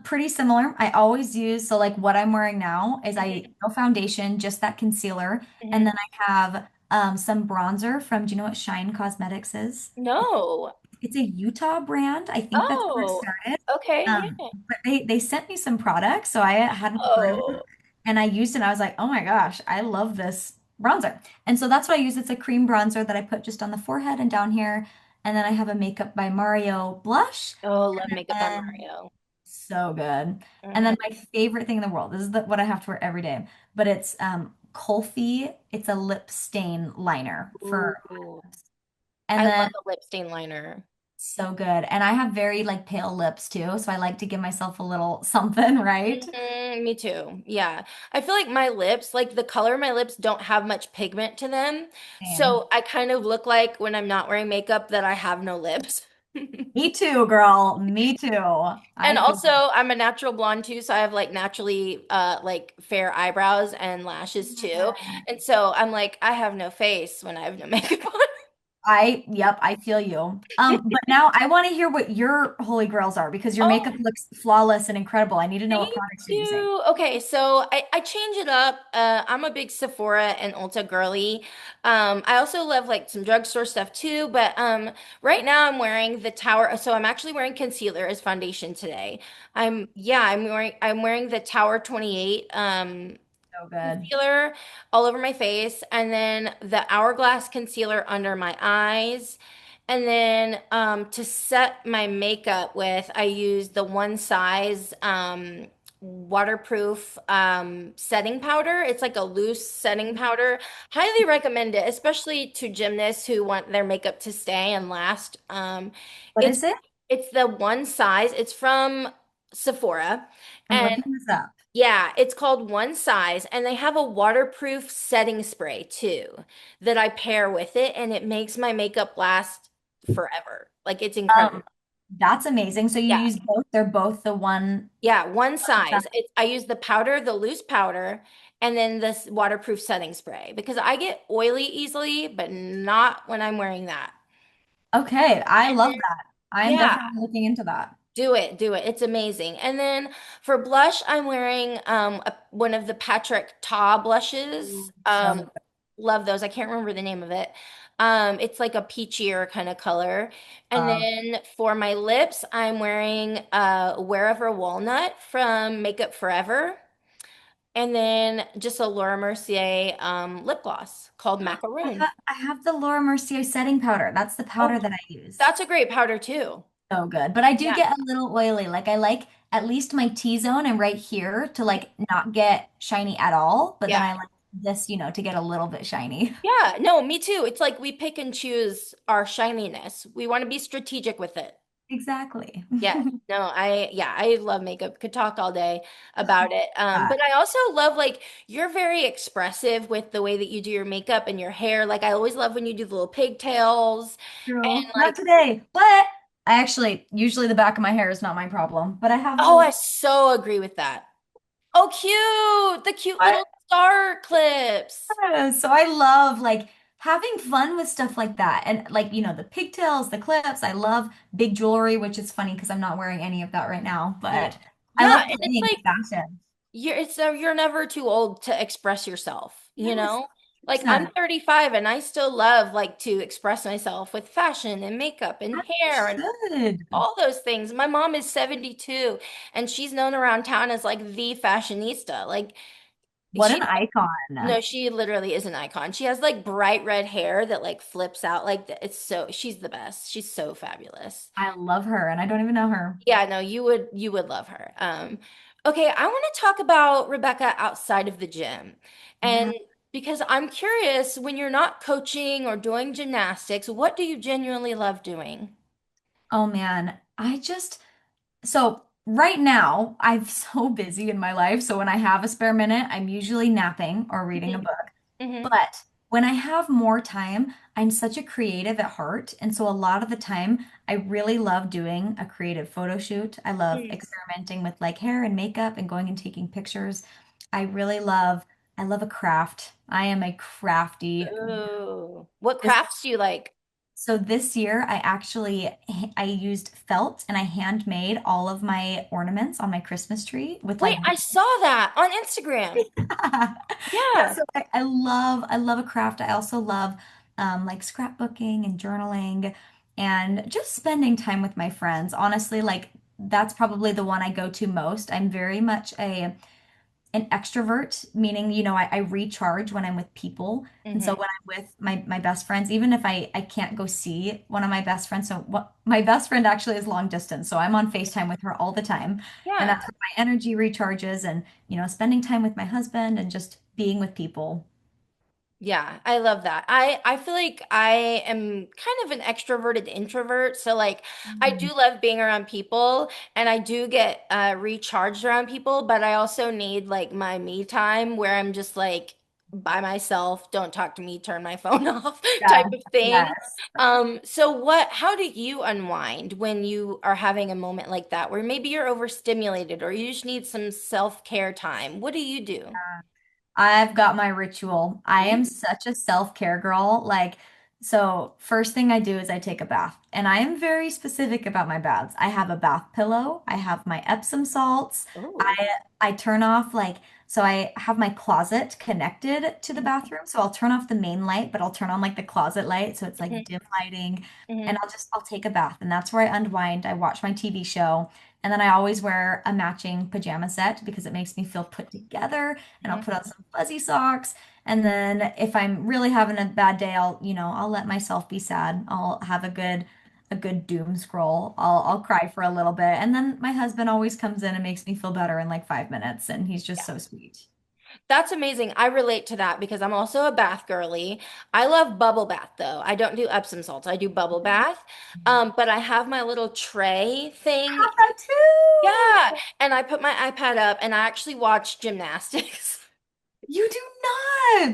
Pretty similar. I always use, so like what I'm wearing now is Mhm. no foundation, just that concealer. And Mhm. then I have some bronzer from, do you know what Shine Cosmetics is? No. It's a Utah brand. I think that's where it Oh, started. okay. Yeah. But they sent me some products, so I hadn't heard of them. Oh, And I used it and I was like, oh my gosh, I love this bronzer. And so that's what I use. It's a cream bronzer that I put just on the forehead and down here. And then I have a Makeup by Mario blush. oh, love Makeup by And Mario. so good. And Hmm. then my favorite thing in the world, this is what I have to wear every day, but it's Kulfi. It's a lip stain liner for, Ooh, and I then love a lip stain liner. So good. And I have very like pale lips too, so I like to give myself a little something, right? Me too. Yeah. I feel like my lips, like the color of my lips don't have much pigment to them. Same. So I kind of look like when I'm not wearing makeup that I have no lips. Me too, girl. Me too. I And feel also I'm a natural blonde too, so I have like naturally like fair eyebrows and lashes too. that. And so I'm like I have no face when I have no makeup on. Yep, I feel you. But now I want to hear what your holy grails are because your makeup Oh, looks flawless and incredible. I need to know what thank products you're using. you. Okay, so I change it up. I'm a big Sephora and Ulta girly. I also love like some drugstore stuff too, but right now I'm wearing the Tower. So I'm actually wearing concealer as foundation today. I'm wearing the Tower 28 So good. concealer all over my face, and then the Hourglass concealer under my eyes. And then to set my makeup with, I use the One Size waterproof setting powder. It's like a loose setting powder. Highly recommend it, especially to gymnasts who want their makeup to stay and last. What It's is it? it's the One Size. It's from Sephora. I'm And looking this up. yeah, it's called One Size, and they have a waterproof setting spray too that I pair with it, and it makes my makeup last forever. Like it's incredible. Um, that's amazing. So you Yeah. use both. They're both the one. Yeah, One Size. I use the powder, the loose powder, and then this waterproof setting spray because I get oily easily, but not when I'm wearing that. Okay, I And love then, that. I am yeah, definitely looking into that. do it, do it. It's amazing. And then for blush, I'm wearing one of the Patrick Ta blushes. So good. Love those. I can't remember the name of it. It's like a peachier kind of color. And Uh, then for my lips, I'm wearing Wherever Walnut from Makeup Forever. And then just a Laura Mercier lip gloss called Macaroon. I have the Laura Mercier setting powder. That's the powder Oh, that I use. that's a great powder too. So good. But I do Yeah. get a little oily. Like I like at least my T-zone and right here to like not get shiny at all. But then Yeah. I like this, to get a little bit shiny. Yeah, no, me too. It's like we pick and choose our shininess. We want to be strategic with it. Exactly. Yes. No, yeah, I love makeup. Could talk all day about it. Uh, But I also love like you're very expressive with the way that you do your makeup and your hair. Like I always love when you do the little pigtails Girl, and not like, today. But I actually usually the back of my hair is not my problem. But I have oh, I those. so agree with that. Oh, cute. The cute little star clips. So I love like having fun with stuff like that. And like, the pigtails, the clips. I love big jewelry, which is funny because I'm not wearing any of that right now, Mm. but I Yeah, love and it's playing like with fashion. you're never too old to express yourself, you Yes, know? Like I'm 100%. 35 and I still love like to express myself with fashion and makeup and As you hair and should. all those things. My mom is 72 and she's known around town as like the fashionista. Like What she an icon. no, she literally is an icon. She has like bright red hair that like flips out like she's the best. She's so fabulous. I love her, and I don't even know her. Yeah, no, you would love her. Okay, I want to talk about Rebecca outside of the gym. Yeah. And because I'm curious, when you're not coaching or doing gymnastics, what do you genuinely love doing? Oh man, so right now I'm so busy in my life. So when I have a spare minute, I'm usually napping or reading a Hmm. book. Hmm. But when I have more time, I'm such a creative at heart. And so a lot of the time, I really love doing a creative photo shoot. I love experimenting with like hair and makeup and going and taking pictures. I really I love a craft. I am a crafty. Ooh. What This, crafts do you like? so this year, I used felt and I handmade all of my ornaments on my Christmas tree with Wait, like I saw that on Instagram. Yeah, Yeah. so I love a craft. I also love like scrapbooking and journaling and just spending time with my friends. Honestly, like that's probably the one I go to most. I'm very much a an extrovert, meaning, I recharge when I'm with people. And so Hmm. when I'm with my best friends, even if I can't go see one of my best friends, so what my best friend actually is long distance, so I'm on FaceTime with her all the time. And Yeah. that's how my energy recharges and, spending time with my husband and just being with people. Yeah, I love that. I feel like I am kind of an extroverted introvert, so like I do Mm. love being around people and I do get recharged around people, but I also need like my me time where I'm just like by myself, don't talk to me, turn my phone off type Yes, of thing. yes. So how do you unwind when you are having a moment like that where maybe you're overstimulated or you just need some self-care time? What do you do? I've got my ritual. I am such a self-care girl. Like, so first thing I do is I take a bath, and I am very specific about my baths. I have a bath pillow. I have my Epsom salts. Oh. I turn off like so I have my closet connected to the bathroom. So I'll turn off the main light, but I'll turn on like the closet light, so it's like Mhm, dim lighting, and mhm. I'll take a bath, and that's where I unwind. I watch my TV show. And then I always wear a matching pajama set because it makes me feel put together, and I'll Mhm. put on some fuzzy socks. And then if I'm really having a bad day, I'll let myself be sad. I'll have a good doom scroll. I'll cry for a little bit. And then my husband always comes in and makes me feel better in like 5 minutes, and he's just so sweet. That's amazing. I relate to that because I'm also a bath girly. I love bubble bath though. I don't do Epsom salts. I do bubble bath. But I have my little tray I thing. have that Yeah. too. And I put my iPad up and I actually watch gymnastics. You do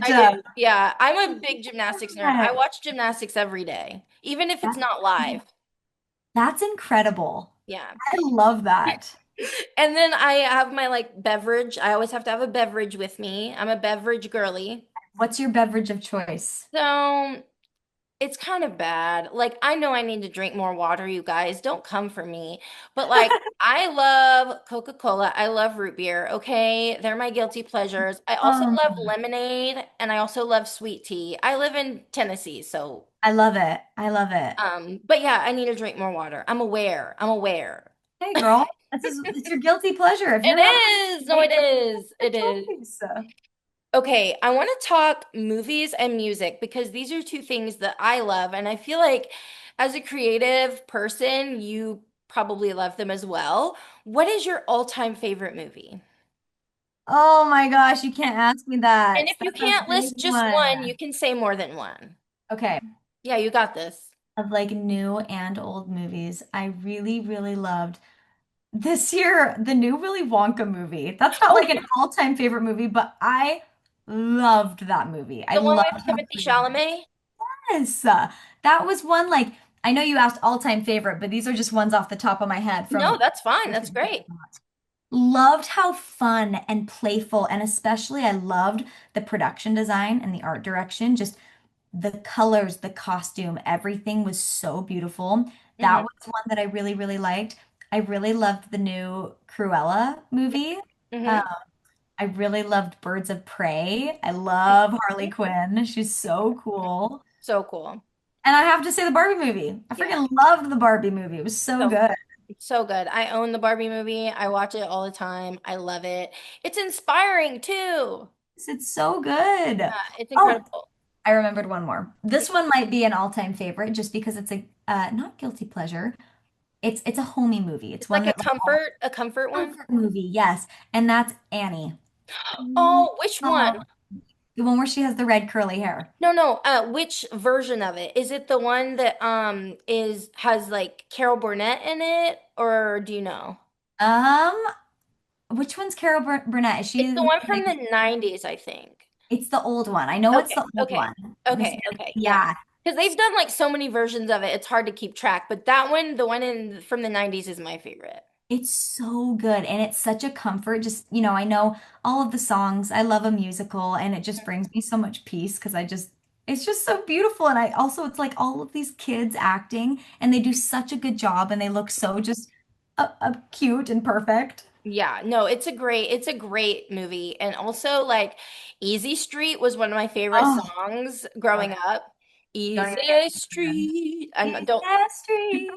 I not. do. Yeah. I'm a big gymnastics nerd. I That- watch gymnastics every day, even if it's not live. That's incredible. Yeah. I love that. And then I have my like beverage. I always have to have a beverage with me. I'm a beverage girly. What's your beverage of choice? So it's kind of bad. Like, I know I need to drink more water, you guys. Don't come for me. But, like, I love Coca-Cola. I love root beer, okay? They're my guilty pleasures. I also Um, love lemonade and I also love sweet tea. I live in Tennessee, so, I love it. I love it. but yeah, I need to drink more water. I'm aware. I'm aware. Hey, girl, it's your guilty pleasure. If It you're not is. No, right, it is. a It is. choice. Okay, I want to talk movies and music because these are two things that I love. And I feel like as a creative person, you probably love them as well. What is your all-time favorite movie? Oh my gosh, you can't ask me And that. if you That's a can't big list just one. one, you can say more than one. Okay, Yeah, you got this. of like new and old movies, I really, really loved this year the new Willy Wonka movie. That's not Oh, like an all-time favorite movie, but I loved that movie. I the one with loved how Timothy creative it Chalamet? was. That was one like I know you asked all-time favorite, but these are just ones off the top of my head No, from that's fine. That's great. loved how fun and playful, and especially I loved the production design and the art direction. Just the colors, the costume, everything was so beautiful. That Hmm. was one that I really, really liked. I really loved the new Cruella movie. Um, Hmm. I really loved Birds of Prey. I love Harley Quinn. She's so cool. So cool. And I have to say the Barbie movie. I Yeah. freaking loved the Barbie movie. It was so So good. so good. I own the Barbie movie. I watch it all the time. I love it. It's inspiring too. It's so good. It's Oh, incredible. I remembered one more. This one might be an all-time favorite just because it's a not guilty pleasure. It's a homey movie. It's It's one like that like all a comfort one. comfort movie, yes. And that's Annie. I Oh, which love one? the one where she has the red curly hair. No, no. Which version of it? Is it the one that is has like Carol Burnett in it, or do you know? Um, which one's Carol Burnett? Is It's she the the one one from that the 90s, I think. it's the old one. I know it's Okay, the old okay, one. This, okay, okay. Yeah, yeah, because they've done like so many versions of it. It's hard to keep track. But that one, the one in from the 90s, is my favorite. it's so good and it's such a comfort. Just, I know all of the songs. I love a musical and it just brings me so much peace because it's just so beautiful. And I also, it's like all of these kids acting and they do such a good job and they look so just cute and perfect. Yeah, no, it's a great movie. And also like Easy Street was one of my favorite Oh, songs love growing it. up. Don't even Easy get me started. Street. And East Side Street.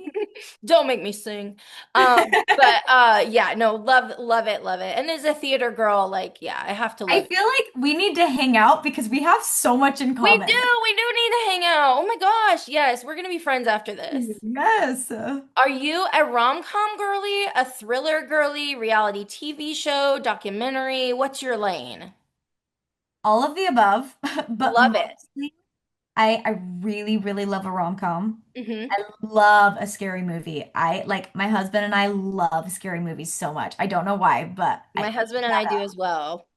don't make me sing. But yeah, no, love it, love it. And as a theater girl, like yeah, I have to I love it. feel like we need to hang out because we have so much in common. We do need to hang out. Oh my gosh, yes, we're gonna be friends after this. Yes. Are you a rom-com girly, a thriller girly, reality TV show, documentary? What's your lane? All of the above, but Love it. mostly I really, really love a rom-com. Hmm. I love a scary movie. I like my husband and I love scary movies so much. I don't know why, but My husband and I do as well.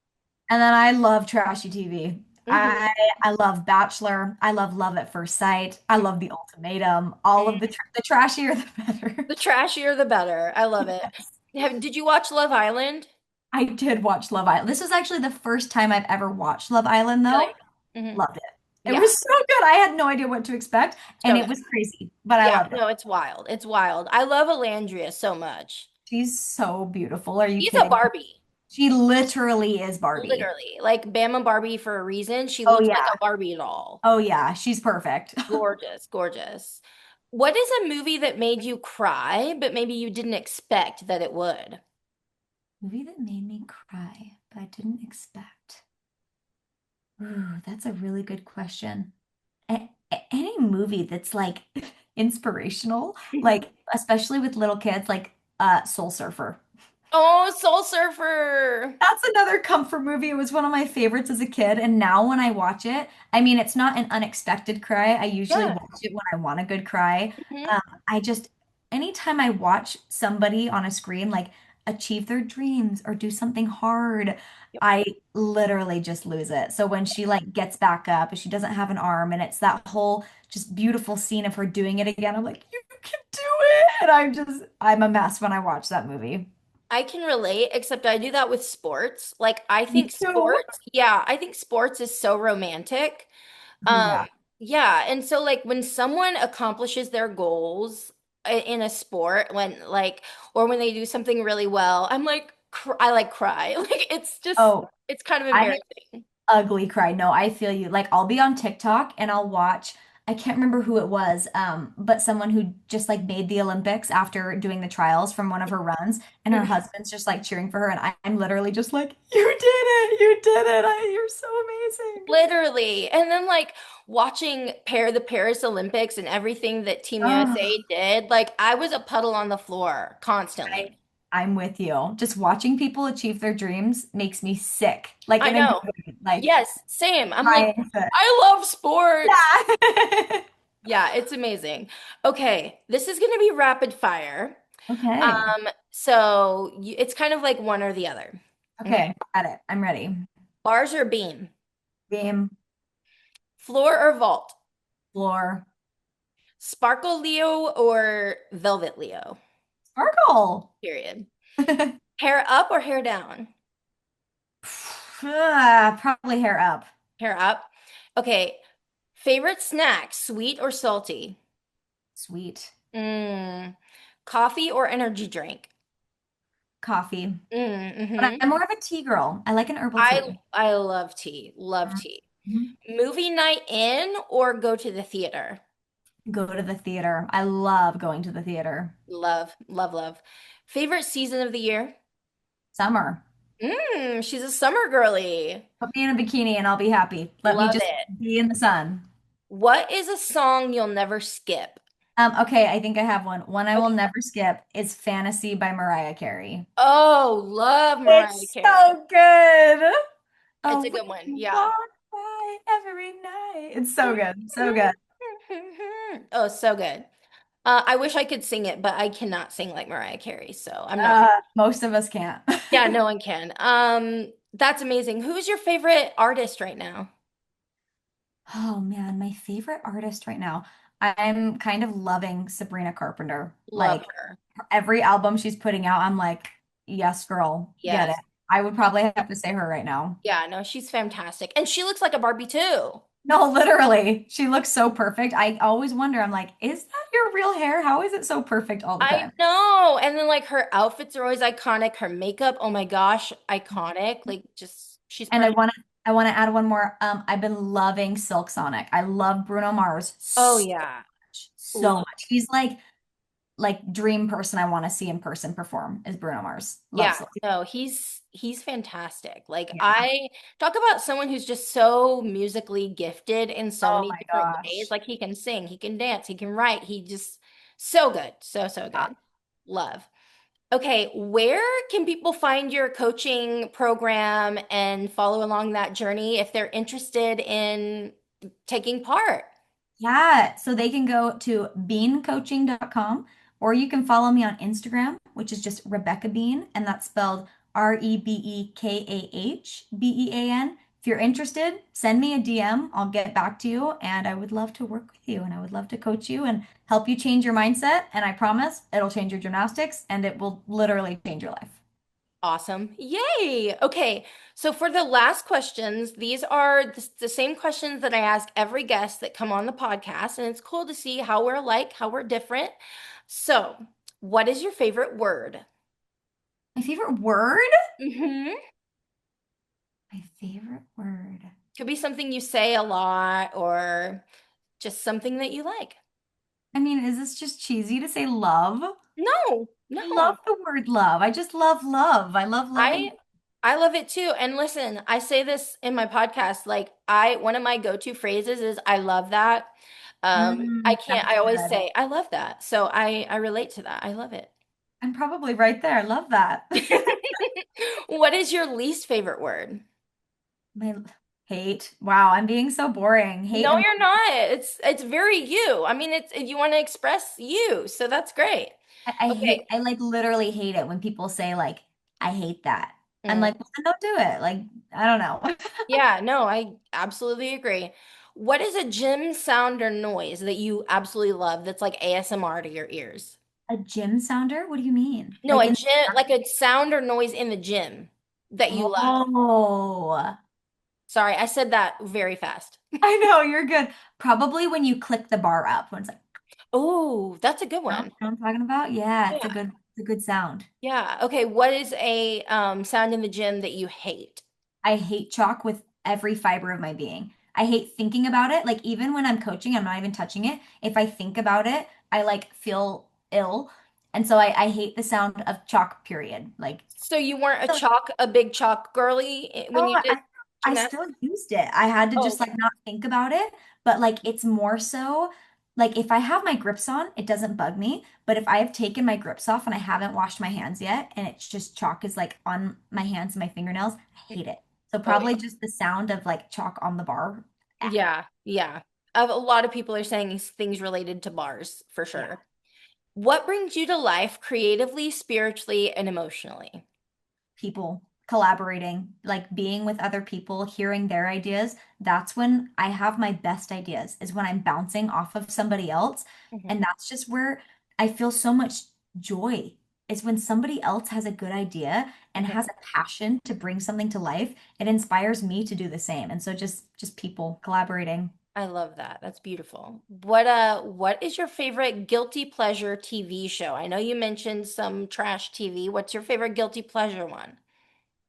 and then I love trashy TV. Hmm. I love Bachelor. I love Love at First Sight. I love The Ultimatum. All of Hmm. the trashier the better. The trashier, the better. I love it. Did you watch Love Island? I did watch Love Island. This was actually the first time I've ever watched Love Island, though. Really? Hmm. Loved it. It Yeah, was so good. I had no idea what to expect, and so it good. was crazy, but I Yeah, loved it. no, it's wild. It's wild. I love Alandria so much. She's so beautiful. Are you She's a kidding? Barbie, She literally is Barbie. literally. Like Bama Barbie for a reason. She Oh looks like yeah. a Barbie doll. Oh yeah. She's perfect. Gorgeous, gorgeous. What is a movie that made you cry, but maybe you didn't expect that it would? Movie that made me cry, but I didn't expect. Ooh, that's a really good question. Any movie that's like inspirational, like especially with little kids, like Soul Surfer. Oh, Soul Surfer. That's another comfort movie. It was one of my favorites as a kid, and now when I watch it, I mean, it's not an unexpected cry. I usually Yeah. watch it when I want a good cry. Hmm. Um, I just, anytime I watch somebody on a screen like achieve their dreams or do something hard, Yep. I literally just lose it. So when she like gets back up, and she doesn't have an arm, and it's that whole just beautiful scene of her doing it again, I'm like, you can do it. And I'm a mess when I watch that movie. I can relate, except I do that with sports. Like, I Me think too. sports, yeah, I think sports is so romantic. Oh, Um, yeah. yeah, and so like when someone accomplishes their goals in a sport, when like or when they do something really well, I'm like I like cry. Like it's just Oh, it's kind of I embarrassing. ugly cry. No, I feel you. Like I'll be on TikTok and I'll watch, I can't remember who it was, but someone who just like made the Olympics after doing the trials from one of her runs, and her Mhm. husband's just like cheering for her, and I'm literally just like, you did it, you did it. You're so amazing. Literally. And then like watching the Paris Olympics and everything that Team Oh, USA did, like I was a puddle on the floor I, constantly. I'm with you. Just watching people achieve their dreams makes me sick, like I in a good know. way, like Yes, same. I'm like, crying. I love sports. Yeah. Yeah, it's amazing. Okay, this is going to be rapid fire. Okay. It's kind of like one or the other. Okay. Okay. Got it. I'm ready. Bars or beam? Game, Floor or vault? floor, Sparkle Leo or Velvet Leo? sparkle. Period. Hair up or hair down? Probably hair up. Hair up. Okay. Favorite snack, sweet or salty? Sweet. Mm. Coffee or energy drink? Coffee. But Mm-hmm. I'm more of a tea girl. I like an herbal I tea. I love tea. Love tea. Mhm. Movie night in or go to the theater? Go to the theater. I love going to the theater. Love, love, love. Favorite season of the year? Summer. She's a summer girly. Put me in a bikini and I'll be happy. Let me Love just it. be in the sun. What is a song you'll never skip? Okay, I think I have one. One I will Okay. never skip is Fantasy by Mariah Carey. Oh, love Mariah It's Carey. so good. It's A a good one. rain Yeah. walk by every night. It's so good. So good. Oh, so good. I wish I could sing it, but I cannot sing like Mariah Carey, so I'm not. Most of us can't. Yeah, no one can. That's amazing. Who's your favorite artist right now? Oh man, my favorite artist right now. I'm kind of loving Sabrina Carpenter. Love Like her. every album she's putting out, I'm like, yes, girl, get it. Yes. I would probably have to say her right now. Yeah, no, she's fantastic. And she looks like a Barbie too. No, literally. She looks so perfect. I always wonder, I'm like, is that your real hair? How is it so perfect all the I time? know. And then like her outfits are always iconic. Her makeup, oh my gosh, iconic. Like just she's And perfect. I want to add one more. I've been loving Silk Sonic. I love Bruno Mars Oh so yeah. much, so Love. much. He's like dream person I want to see in person perform is Bruno Mars. Love Yeah, Silk. no, he's fantastic. Like Yeah. I talk about someone who's just so musically gifted in so Oh many my different ways. gosh. Like he can sing, he can dance, he can write. He just so good. So Yeah. good. Love. Okay, where can people find your coaching program and follow along that journey if they're interested in taking part? Yeah, so they can go to beancoaching.com or you can follow me on Instagram, which is just Rebekah Bean, and that's spelled Rebekahbean. If you're interested, send me a DM. I'll get back to you, and I would love to work with you, and I would love to coach you and help you change your mindset. And I promise it'll change your gymnastics, and it will literally change your life. Awesome. Yay. Okay. So for the last questions, these are the same questions that I ask every guest that come on the podcast, and it's cool to see how we're alike, how we're different. So, what is your favorite word? My favorite word? Hmm. My favorite word. Could be something you say a lot or just something that you like. I mean, is this just cheesy to say love? No, I love no. the word love. I just love love. I love loving. I I love it too. And listen, I say this in my podcast, like I one of my go-to phrases is I love that. I can't That's I always good. say I love that. So I relate to that. I love it. I'm probably right there. I love that. What is your least favorite word? My hate. Wow, I'm being so boring. Hate No, and you're not. It's very you. I mean, it's you want to express you, so that's great. I hate, Okay. I like literally hate it when people say like, I hate that. I'm Mm. like, well, then don't do it. Like, I don't know. Yeah, no, I absolutely agree. What is a gym sound or noise that you absolutely love that's like ASMR to your ears? A gym sounder? What do you mean? No, Like a in, gym, like a sound or noise in the gym that you love. oh, Sorry, I said that very fast. I know, you're good. Probably when you click the bar up, when it's like, Oh, that's a good you know one. what I'm talking about? Yeah, Yeah. it's a good sound. Yeah. Okay. What is a sound in the gym that you hate? I hate chalk with every fiber of my being. I hate thinking about it. Like even when I'm coaching, I'm not even touching it. If I think about it, I like feel ill. And so I hate the sound of chalk, period. Like, So you weren't a big chalk girly when no, you did I still gymnastics? used it. I had to Oh, just okay. like not think about it. But like it's more so like if I have my grips on, it doesn't bug me. But if I have taken my grips off and I haven't washed my hands yet, and it's just chalk is like on my hands and my fingernails, I hate it. So Oh, probably just the sound of like chalk on the bar. Ah, yeah. Yeah. A lot of people are saying things related to bars for yeah. sure. What brings you to life creatively, spiritually, and emotionally? People collaborating, like being with other people, hearing their ideas. That's when I have my best ideas, is when I'm bouncing off of somebody else. Mhm. And that's just where I feel so much joy, is when somebody else has a good idea and Mhm. has a passion to bring something to life. It inspires me to do the same. And so just people collaborating. I love that. That's beautiful. What is your favorite guilty pleasure TV show? I know you mentioned some trash TV. What's your favorite guilty pleasure one?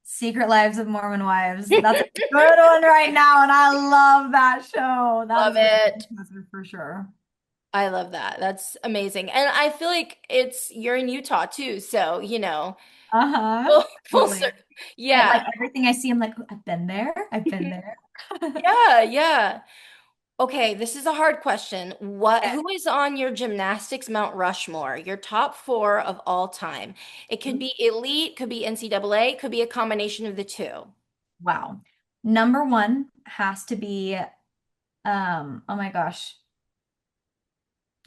Secret Lives of Mormon Wives. That's a good one right now, and I love that show. That Love is a it. for sure. I love that. That's amazing. And I feel like you're in Utah too, so Uh-huh. full Totally. circle. And Yeah. like everything I see, I'm like, I've been there. I've been there. Yeah, yeah. Okay, this is a hard question. Okay. Who is on your gymnastics Mount Rushmore? Your top four of all time. It could be elite, could be NCAA, could be a combination of the two. Wow. Number one has to be oh my gosh,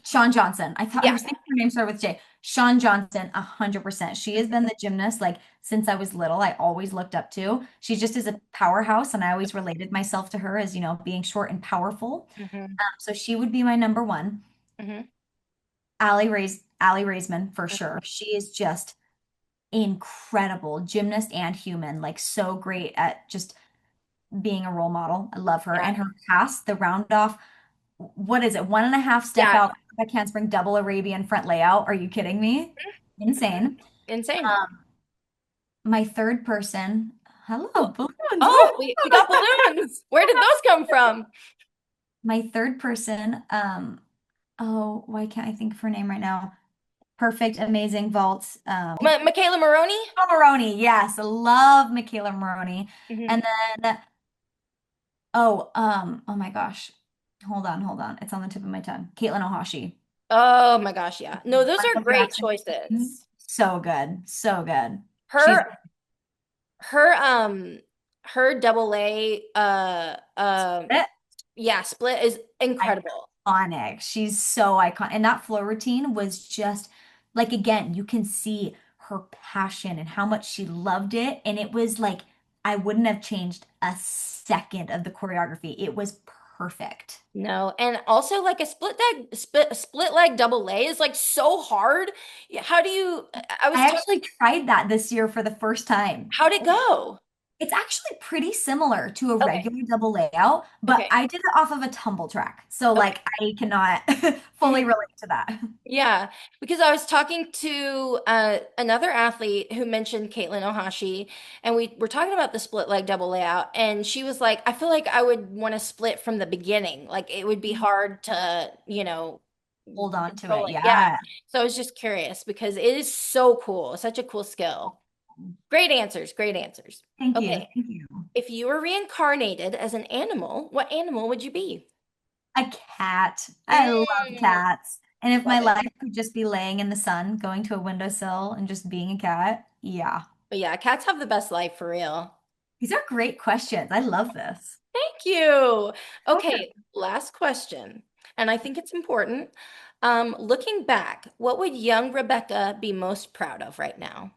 Sean Johnson. I Yeah. was thinking her name started with J. Sean Johnson, 100%. She has been the gymnast like since I was little. I always looked up to. She just is a powerhouse, and I always related myself to her as, being short and powerful. Hmm. So she would be my number one. Hmm. Allie Raisman for sure. She is just incredible gymnast and human, like so great at just being a role model. I love her. Yeah. And her pass, the round off, what is it? One and a half step Yeah. out, back handspring, double Arabian front layout. Are you kidding me? Mhm. Insane. Insane. Um, my third person, hello, Who- balloons. Oh, we got balloons. Where did those come from? My third person, oh, why can't I think of her name right now? Perfect, amazing vault. Michaela Maroney? Maroney, yes, love Michaela Maroney. Hmm. And then, oh my gosh. Hold on. It's on the tip of my tongue. Caitlin Ohashi. Oh my gosh, yeah. No, those are Michael great Jackson. choices. So good. So good. She's Her her her double A yeah, split is incredible. iconic. She's so iconic. And that flow routine was just like, again, you can see her passion and how much she loved it. And it was like, I wouldn't have changed a second of the choreography. It was perfect. No, and also like a split leg double A is like so hard. How do you I was I talking actually tried that this year for the first time. how'd it go? It's actually pretty similar to a Okay. regular double layout, but Okay. I did it off of a tumble track. So Okay. like I cannot fully relate to that. Yeah, because I was talking to another athlete who mentioned Caitlin Ohashi, and we were talking about the split leg double layout, and she was like, I feel like I would want to split from the beginning. Like it would be hard to, Hold on to control it. it. Yeah. Yeah. So I was just curious because it is so cool, such a cool skill. Great answers, great answers. Thank you. Okay, Thank you. if you were reincarnated as an animal, what animal would you be? A cat. I love Mm, cats. And if my love it. life could just be laying in the sun, going to a windowsill and just being a cat, yeah. But yeah, cats have the best life for real. These are great questions. I love this. Thank you. Sure. Okay, last question. And I think it's important. Looking back, what would young Rebecca be most proud of right now?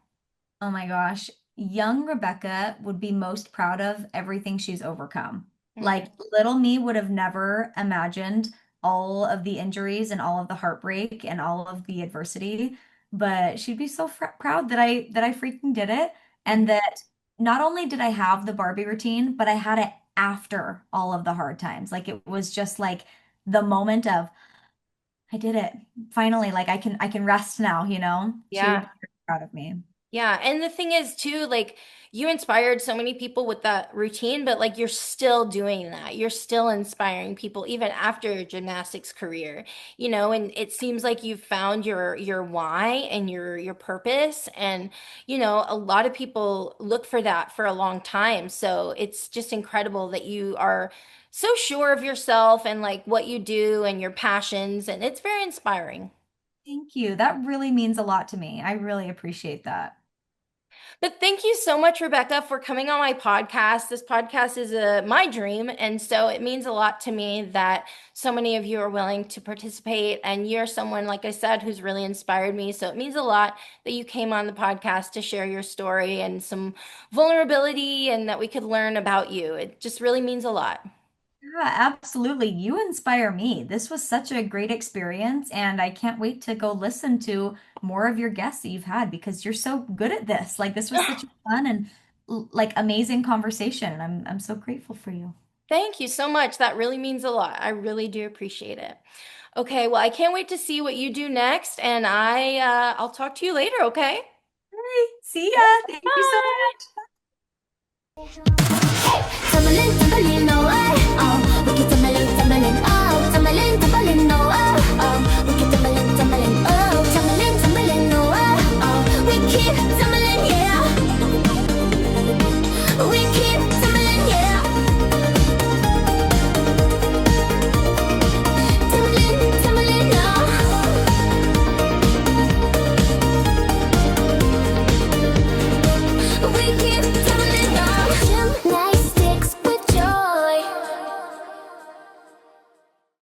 Oh my gosh. Young Rebecca would be most proud of everything she's overcome. Mhm. Like little me would have never imagined all of the injuries and all of the heartbreak and all of the adversity, but she'd be so proud that I freaking did it and Mhm. that not only did I have the Barbie routine, but I had it after all of the hard times. Like it was just like the moment of I did it. Finally, like I can rest now, you know? She would Yeah. be very proud of me. Yeah, and the thing is too, like you inspired so many people with that routine, but like you're still doing that. You're still inspiring people even after your gymnastics career, and it seems like you've found your why and your purpose. And a lot of people look for that for a long time. So it's just incredible that you are so sure of yourself and like what you do and your passions, and it's very inspiring. Thank you. That really means a lot to me. I really appreciate that. But thank you so much, Rebecca, for coming on my podcast. This podcast is my dream. And so it means a lot to me that so many of you are willing to participate. And you're someone, like I said, who's really inspired me. So it means a lot that you came on the podcast to share your story and some vulnerability and that we could learn about you. It just really means a lot. Yeah, absolutely. You inspire me. This was such a great experience, and I can't wait to go listen to more of your guests that you've had because you're so good at this. Like this was such a fun and like amazing conversation, and I'm so grateful for you. Thank you so much. That really means a lot. I really do appreciate it. Okay, well, I can't wait to see what you do next, and I'll talk to you later, okay? Hey, see ya. Thank you so Bye. much. Tumbling, tumbling away. Oh, we can